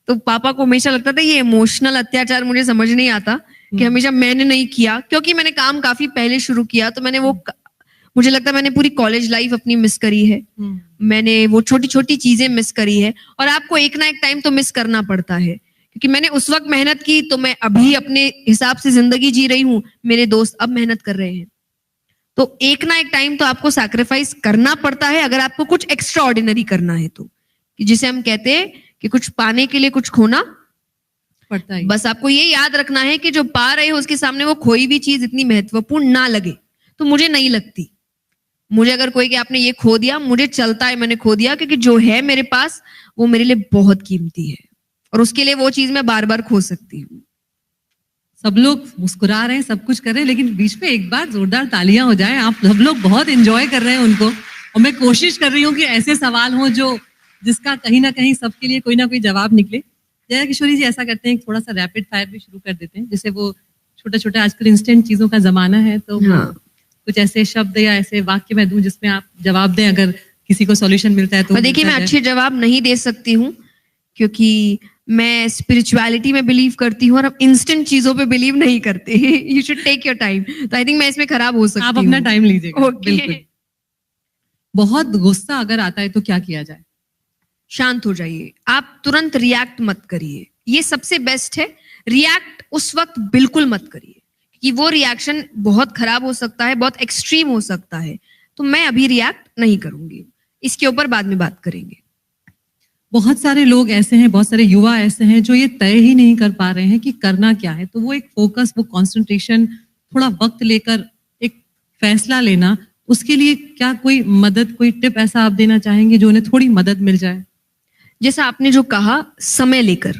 तो पापा को हमेशा लगता था ये इमोशनल अत्याचार मुझे समझ नहीं आता कि हमेशा मैंने नहीं किया, क्योंकि मैंने काम काफी पहले शुरू किया। तो मैंने वो, मुझे लगता है मैंने पूरी कॉलेज लाइफ अपनी मिस करी है। मैंने वो छोटी छोटी चीजें मिस करी है, और आपको एक ना एक टाइम तो मिस करना पड़ता है, क्योंकि मैंने उस वक्त मेहनत की तो मैं अभी अपने हिसाब से जिंदगी जी रही हूँ, मेरे दोस्त अब मेहनत कर रहे हैं। तो एक ना एक टाइम तो आपको सैक्रिफाइस करना पड़ता है अगर आपको कुछ एक्स्ट्रा ऑर्डिनरी करना है तो, कि जिसे हम कहते हैं कि कुछ पाने के लिए कुछ खोना पड़ता है। बस आपको ये याद रखना है कि जो पा रहे हो उसके सामने वो खोई भी चीज इतनी महत्वपूर्ण ना लगे। तो मुझे नहीं लगती, मुझे अगर कोई कि आपने ये खो दिया, मुझे चलता है मैंने खो दिया, क्योंकि जो है मेरे पास वो मेरे लिए बहुत कीमती है, और उसके लिए वो चीज मैं बार बार खो सकती हूँ। सब लोग मुस्कुरा रहे हैं, सब कुछ कर रहे हैं, लेकिन बीच में एक बार जोरदार तालियां हो जाए। आप सब लोग बहुत एंजॉय कर रहे हैं उनको, और मैं कोशिश कर रही हूँ कि ऐसे सवाल हो जो जिसका कहीं ना कहीं सबके लिए कोई ना कोई जवाब निकले। जया किशोरी जी, ऐसा करते हैं थोड़ा सा रैपिड फायर भी शुरू कर देते हैं, जैसे वो छोटे छोटे आजकल इंस्टेंट चीजों का जमाना है, तो हाँ। कुछ ऐसे शब्द या ऐसे वाक्य मैं दूं जिसमें आप जवाब दें, अगर किसी को सॉल्यूशन मिलता है तो। देखिए, मैं अच्छे जवाब नहीं दे सकती हूँ क्योंकि मैं स्पिरिचुअलिटी में बिलीव करती हूँ और हम इंस्टेंट चीजों पे बिलीव नहीं करते। You should take your time. तो आई थिंक मैं इसमें खराब हो सकती हूँ। आप अपना टाइम लीजिएगा। Okay. बिल्कुल। बहुत गुस्सा अगर आता है तो क्या किया जाए? शांत हो जाइए, आप तुरंत रिएक्ट मत करिए, ये सबसे बेस्ट है। रिएक्ट उस वक्त बिल्कुल मत करिए कि वो रिएक्शन बहुत खराब हो सकता है, बहुत एक्सट्रीम हो सकता है। तो मैं अभी रिएक्ट नहीं करूंगी, इसके ऊपर बाद में बात करेंगे। बहुत सारे लोग ऐसे हैं, बहुत सारे युवा ऐसे हैं जो ये तय ही नहीं कर पा रहे हैं कि करना क्या है। तो वो एक फोकस, वो कंसंट्रेशन, थोड़ा वक्त लेकर एक फैसला लेना, उसके लिए क्या कोई मदद, कोई टिप ऐसा आप देना चाहेंगे जो उन्हें थोड़ी मदद मिल जाए? जैसा आपने जो कहा, समय लेकर,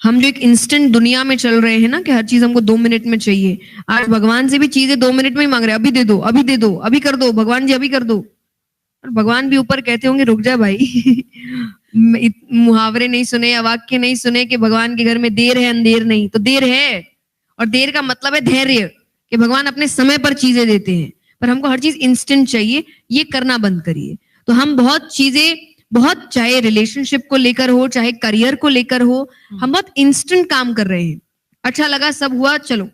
हम जो एक इंस्टेंट दुनिया में चल रहे हैं ना कि हर चीज हमको 2 मिनट में चाहिए। आज भगवान से भी चीजें 2 मिनट में ही मांग रहे हैं, अभी दे दो, अभी दे दो, अभी कर दो, भगवान जी अभी कर दो। और भगवान भी ऊपर कहते होंगे रुक जा भाई। मुहावरे नहीं सुने या वाक्य नहीं सुने कि भगवान के घर में देर है अंधेर नहीं। तो देर है, और देर का मतलब है धैर्य, कि भगवान अपने समय पर चीजें देते हैं, पर हमको हर चीज इंस्टेंट चाहिए। ये करना बंद करिए। तो हम बहुत चीजें, बहुत, चाहे रिलेशनशिप को लेकर हो, चाहे करियर को लेकर हो, हम बहुत इंस्टेंट काम कर रहे हैं। अच्छा लगा, सब हुआ, चलो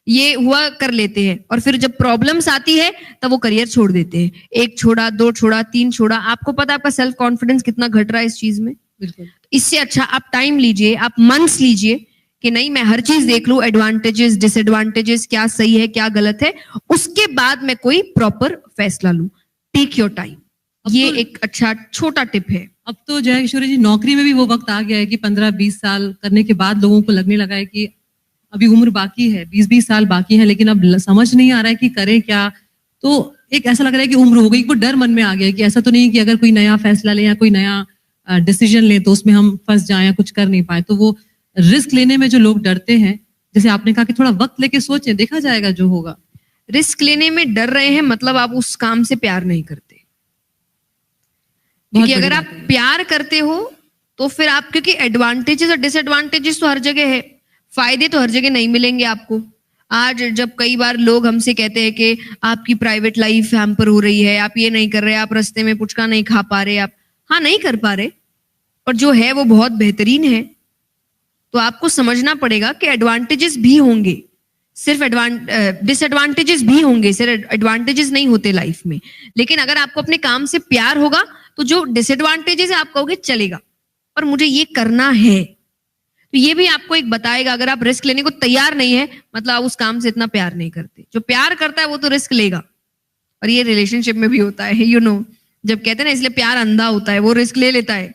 ये हुआ, कर लेते हैं, और फिर जब प्रॉब्लम्स आती है तब वो करियर छोड़ देते हैं। 1 छोड़ा, 2 छोड़ा, 3 छोड़ा। आपको पता है आपका सेल्फ कॉन्फिडेंस कितना घट रहा है इस चीज में। बिल्कुल। इससे अच्छा आप टाइम लीजिए, आप मंथ्स लीजिए कि नहीं मैं हर चीज देख लूं, एडवांटेजेस, डिसएडवांटेजेस, क्या सही है क्या गलत है, उसके बाद मैं कोई प्रॉपर फैसला लूं। टेक योर टाइम, ये एक अच्छा छोटा टिप है। अब तो जय किशोरी जी, नौकरी में भी वो वक्त आ गया है कि 15-20 साल करने के बाद लोगों को लगने लगा है कि अभी उम्र बाकी है, 20-20 साल बाकी है, लेकिन अब समझ नहीं आ रहा है कि करें क्या। तो एक ऐसा लग रहा है कि उम्र हो गई, वो डर मन में आ गया है कि ऐसा तो नहीं कि अगर कोई नया फैसला ले या कोई नया डिसीजन ले तो उसमें हम फंस जाएं या कुछ कर नहीं पाए। तो वो रिस्क लेने में जो लोग डरते हैं, जैसे आपने कहा कि थोड़ा वक्त लेके सोचें, देखा जाएगा जो होगा। रिस्क लेने में डर रहे हैं मतलब आप उस काम से प्यार नहीं करते। क्योंकि अगर आप प्यार करते हो तो फिर आप, क्योंकि एडवांटेजेस और डिसएडवांटेजेस तो हर जगह है, फायदे तो हर जगह नहीं मिलेंगे आपको। आज जब कई बार लोग हमसे कहते हैं कि आपकी प्राइवेट लाइफ हैम्पर हो रही है, आप ये नहीं कर रहे, आप रास्ते में पुचका नहीं खा पा रहे, आप हाँ नहीं कर पा रहे, और जो है वो बहुत बेहतरीन है। तो आपको समझना पड़ेगा कि एडवांटेजेस भी होंगे, सिर्फ डिसएडवांटेजेस भी होंगे, सिर्फ एडवांटेजेस नहीं होते लाइफ में। लेकिन अगर आपको अपने काम से प्यार होगा तो जो डिसएडवांटेजेस है आप कहोगे चलेगा, पर मुझे ये करना है। तो ये भी आपको एक बताएगा, अगर आप रिस्क लेने को तैयार नहीं है मतलब आप उस काम से इतना प्यार नहीं करते। जो प्यार करता है वो तो रिस्क लेगा, और ये रिलेशनशिप में भी होता है, यू नो, जब कहते हैं ना इसलिए प्यार अंधा होता है, वो रिस्क ले लेता है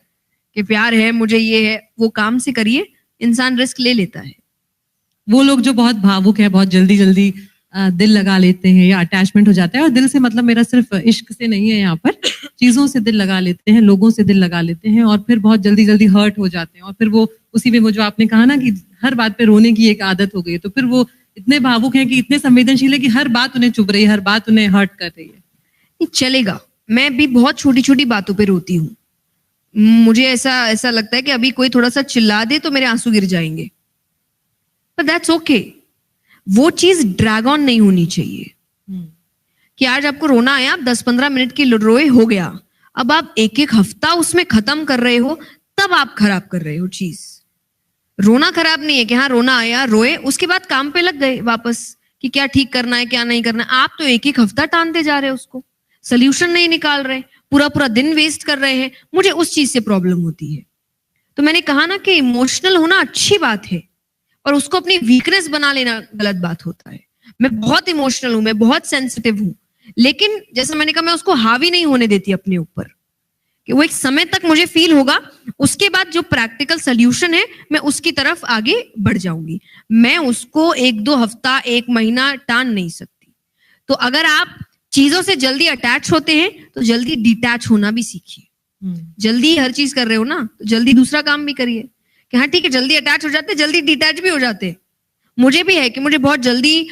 कि प्यार है मुझे ये है, वो काम से करिए, इंसान रिस्क ले लेता है। वो लोग जो बहुत भावुक है, बहुत जल्दी जल्दी दिल लगा लेते हैं या अटैचमेंट हो जाता है, और दिल से मतलब मेरा सिर्फ इश्क से नहीं है, यहाँ पर चीजों से दिल लगा लेते हैं, लोगों से दिल लगा लेते हैं, और फिर बहुत जल्दी जल्दी हर्ट हो जाते हैं, और फिर वो उसी में वो जो आपने कहा ना कि हर बात पे रोने की एक आदत हो गई है, तो फिर वो इतने भावुक हैं कि इतने संवेदनशील है कि हर बात उन्हें चुभ रही है, हर बात उन्हें हर्ट कर रही है। नहीं चलेगा, मैं भी बहुत छोटी छोटी बातों पे रोती हूँ। मुझे ऐसा लगता है कि अभी कोई थोड़ा सा चिल्ला दे तो मेरे आंसू गिर जाएंगे, पर दैट्स ओके। वो चीज ड्रैग ऑन नहीं होनी चाहिए कि आज आपको रोना आया, आप 10-15 मिनट की रोए, हो गया। अब आप एक एक हफ्ता उसमें खत्म कर रहे हो, तब आप खराब कर रहे हो चीज। रोना खराब नहीं है कि हाँ रोना आया, रोए, उसके बाद काम पे लग गए वापस कि क्या ठीक करना है क्या नहीं करना है। आप तो एक एक हफ्ता टालते जा रहे हो, उसको सोल्यूशन नहीं निकाल रहे, पूरा पूरा दिन वेस्ट कर रहे हैं। मुझे उस चीज से प्रॉब्लम होती है। तो मैंने कहा ना कि इमोशनल होना अच्छी बात है, और उसको अपनी वीकनेस बना लेना गलत बात होता है। मैं बहुत इमोशनल हूं, मैं बहुत सेंसिटिव हूं, लेकिन जैसा मैंने कहा मैं उसको हावी नहीं होने देती अपने ऊपर, कि वो एक समय तक मुझे फील होगा, उसके बाद जो प्रैक्टिकल सोल्यूशन है मैं उसकी तरफ आगे बढ़ जाऊंगी। मैं उसको 1-2 हफ्ता 1 महीना टान नहीं सकती। तो अगर आप चीजों से जल्दी अटैच होते हैं तो जल्दी डिटैच होना भी सीखिए। जल्दी हर चीज कर रहे हो ना, तो जल्दी दूसरा काम भी करिए कि हाँ ठीक है, जल्दी अटैच हो जाते, जल्दी डिटैच भी हो जाते। मुझे भी है कि मुझे बहुत जल्दी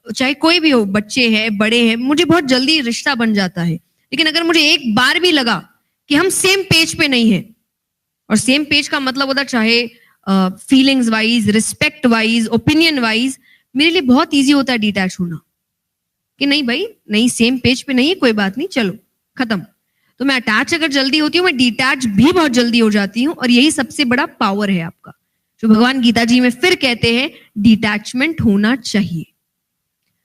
चाहे कोई भी हो, बच्चे हैं बड़े हैं, मुझे बहुत जल्दी रिश्ता बन जाता है। लेकिन अगर मुझे एक बार भी लगा कि हम सेम पेज पे नहीं है, और सेम पेज का मतलब होता चाहे feelings wise, respect wise, opinion wise, मेरे लिए बहुत ईजी होता है डिटैच होना कि नहीं भाई नहीं, सेम पेज पे नहीं है, कोई बात नहीं, चलो खत्म। तो मैं अटैच अगर जल्दी होती हूँ, मैं डिटैच भी बहुत जल्दी हो जाती हूँ, और यही सबसे बड़ा पावर है आपका, जो भगवान गीता जी में फिर कहते हैं डिटैचमेंट होना चाहिए।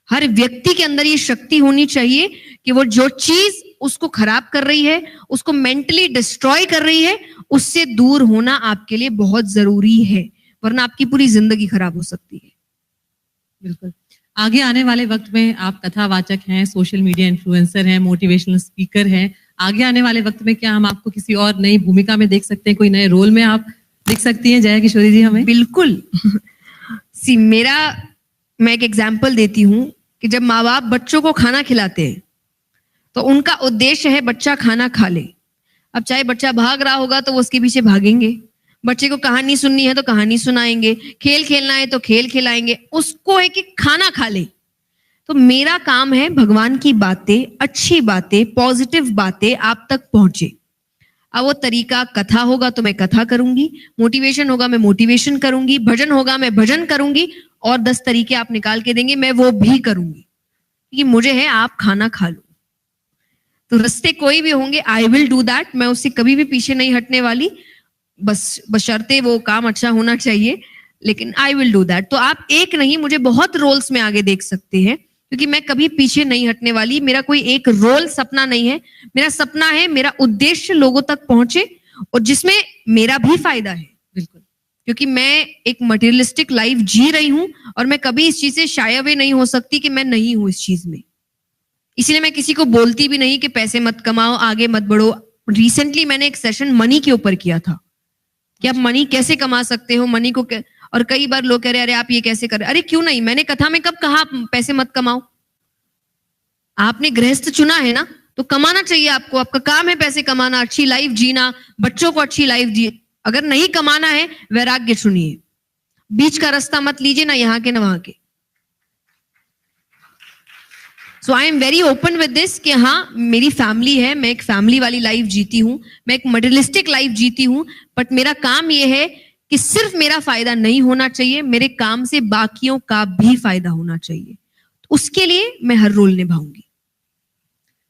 हर व्यक्ति के अंदर ये शक्ति होनी चाहिए कि वो जो चीज उसको खराब कर रही है, उसको मेंटली डिस्ट्रॉय कर रही है, उससे दूर होना आपके लिए बहुत जरूरी है, वरना आपकी पूरी जिंदगी खराब हो सकती है। बिल्कुल। आगे आने वाले वक्त में आप कथावाचक हैं, सोशल मीडिया इन्फ्लुएंसर हैं, मोटिवेशनल स्पीकर हैं। आगे आने वाले वक्त में क्या हम आपको किसी और नई भूमिका में देख सकते हैं, कोई नए रोल में आप दिख सकती हैं जया किशोरी जी हमें? बिल्कुल। मैं एक एग्जाम्पल देती हूँ कि जब माँ बाप बच्चों को खाना खिलाते हैं तो उनका उद्देश्य है बच्चा खाना खा ले। अब चाहे बच्चा भाग रहा होगा तो वो उसके पीछे भागेंगे, बच्चे को कहानी सुननी है तो कहानी सुनाएंगे, खेल खेलना है तो खेल खिलाएंगे, उसको है कि खाना खा ले। तो मेरा काम है भगवान की बातें, अच्छी बातें, पॉजिटिव बातें आप तक पहुंचे। अब वो तरीका कथा होगा तो मैं कथा करूंगी, मोटिवेशन होगा मैं मोटिवेशन करूंगी, भजन होगा मैं भजन करूंगी, और 10 तरीके आप निकाल के देंगे मैं वो भी करूंगी, क्योंकि मुझे है आप खाना खा लो। तो रास्ते कोई भी होंगे, आई विल डू दैट। मैं उससे कभी भी पीछे नहीं हटने वाली, बस बशर्ते वो काम अच्छा होना चाहिए, लेकिन आई विल डू दैट। तो आप एक नहीं, मुझे बहुत रोल्स में आगे देख सकते हैं, क्योंकि मैं कभी पीछे नहीं हटने वाली। मेरा कोई एक रोल सपना नहीं है, मेरा सपना है मेरा उद्देश्य लोगों तक पहुंचे और जिसमें मेरा भी फायदा है। बिल्कुल, क्योंकि मैं एक मटेरियलिस्टिक लाइफ जी रही हूं और मैं कभी इस चीज से शाय अवे नहीं हो सकती कि मैं नहीं हूं इस चीज में। इसलिए मैं किसी को बोलती भी नहीं कि पैसे मत कमाओ, आगे मत बढ़ो। रिसेंटली मैंने एक सेशन मनी के ऊपर किया था कि आप मनी कैसे कमा सकते हो, मनी को और कई बार लोग कह रहे अरे आप ये कैसे कर रहे, अरे क्यों नहीं, मैंने कथा में कब कहा पैसे मत कमाओ। आपने गृहस्थ चुना है ना, तो कमाना चाहिए आपको, आपका काम है पैसे कमाना, अच्छी लाइफ जीना, बच्चों को अच्छी लाइफ जी। अगर नहीं कमाना है, वैराग्य चुनिए, बीच का रास्ता मत लीजिए, ना यहाँ के ना वहां के। So I am very open with this कि हाँ मेरी फैमिली है, मैं एक फैमिली वाली लाइफ जीती हूँ, मैं एक मटेरियलिस्टिक लाइफ जीती हूँ, बट मेरा काम ये है कि सिर्फ मेरा फायदा नहीं होना चाहिए, मेरे काम से बाकियों का भी फायदा होना चाहिए। उसके लिए मैं हर रोल निभाऊंगी।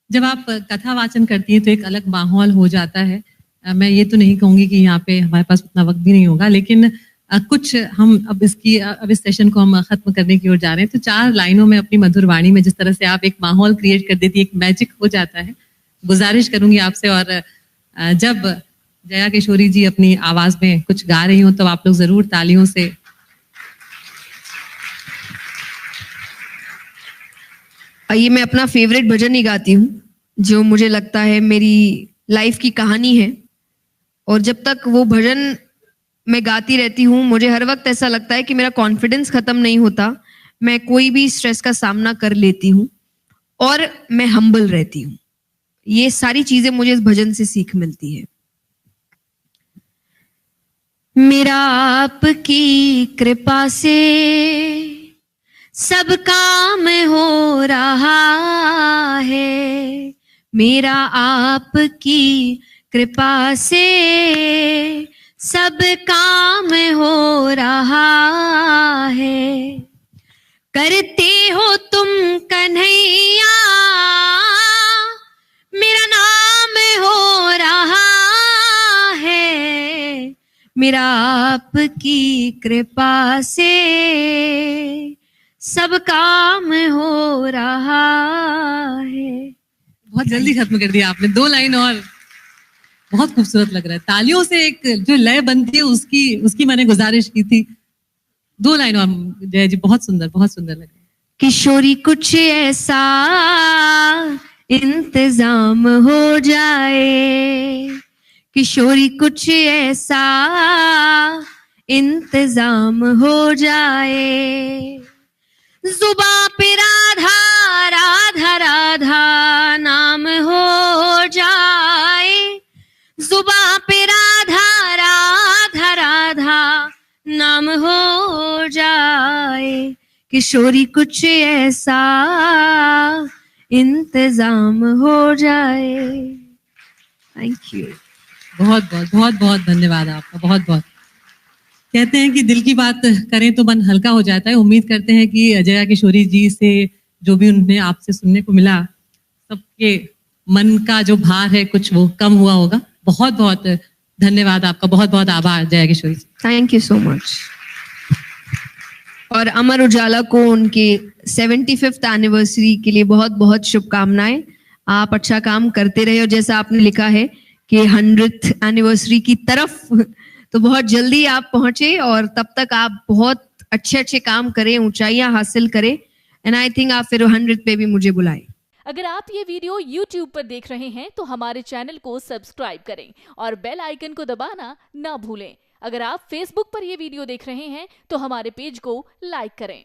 जब आप कथा वाचन करती हैं तो एक अलग माहौल हो जाता है। मैं ये तो नहीं कहूंगी कि यहाँ पे हमारे पास उतना वक्त भी नहीं होगा, लेकिन कुछ हम अब इस सेशन को हम खत्म करने की ओर जा रहे हैं। तो 4 लाइनों में अपनी मधुर वाणी में जिस तरह से आप एक माहौल क्रिएट कर देती है, एक मैजिक हो जाता है। गुजारिश करूंगी आपसे, और जब जया किशोरी जी अपनी आवाज में कुछ गा रही हो तो आप लोग जरूर तालियों से। आइए मैं अपना फेवरेट भजन ही गाती हूँ, जो मुझे लगता है मेरी लाइफ की कहानी है। और जब तक वो भजन मैं गाती रहती हूँ, मुझे हर वक्त ऐसा लगता है कि मेरा कॉन्फिडेंस खत्म नहीं होता। मैं कोई भी स्ट्रेस का सामना कर लेती हूँ और मैं हम्बल रहती हूँ। ये सारी चीजें मुझे इस भजन से सीख मिलती है। मेरा आपकी कृपा से सब काम हो रहा है, मेरा आपकी कृपा से सब काम हो रहा है। करते हो तुम कन्हैया, मेरा नाम हो रहा है, मेरा आपकी कृपा से सब काम हो रहा है। बहुत जल्दी खत्म कर दिया आपने, 2 लाइन और। बहुत खूबसूरत लग रहा है। तालियों से एक जो लय बनती है उसकी मैंने गुजारिश की थी। 2 लाइन और जया जी, बहुत सुंदर लग रहा है। किशोरी कुछ ऐसा इंतजाम हो जाए, किशोरी कुछ ऐसा इंतजाम हो जाए। जुबां पे राधा राधा राधा नाम हो जाए, जुबां पे राधा राधा राधा नाम हो जाए। किशोरी कुछ ऐसा इंतजाम हो जाए। Thank you. बहुत बहुत धन्यवाद आपका, बहुत बहुत। कहते हैं कि दिल की बात करें तो मन हल्का हो जाता है। उम्मीद करते हैं कि जया किशोरी जी से जो भी उन्हें आपसे सुनने को मिला, सबके मन का जो भार है कुछ वो कम हुआ होगा। बहुत बहुत धन्यवाद आपका, बहुत बहुत आभार Jaya Kishori ji. Thank you so much. और अमर उजाला को उनके 75th एनिवर्सरी के लिए बहुत बहुत शुभकामनाएं। आप अच्छा काम करते रहे और जैसा आपने लिखा है कि 100th एनिवर्सरी की तरफ तो बहुत जल्दी आप पहुंचे और तब तक आप बहुत अच्छे काम करें, ऊंचाइयां हासिल करें। एंड आई थिंक आप फिर 100 पे भी मुझे बुलाएं। अगर आप ये वीडियो YouTube पर देख रहे हैं तो हमारे चैनल को सब्सक्राइब करें और बेल आइकन को दबाना ना भूलें। अगर आप Facebook पर ये वीडियो देख रहे हैं तो हमारे पेज को लाइक करें।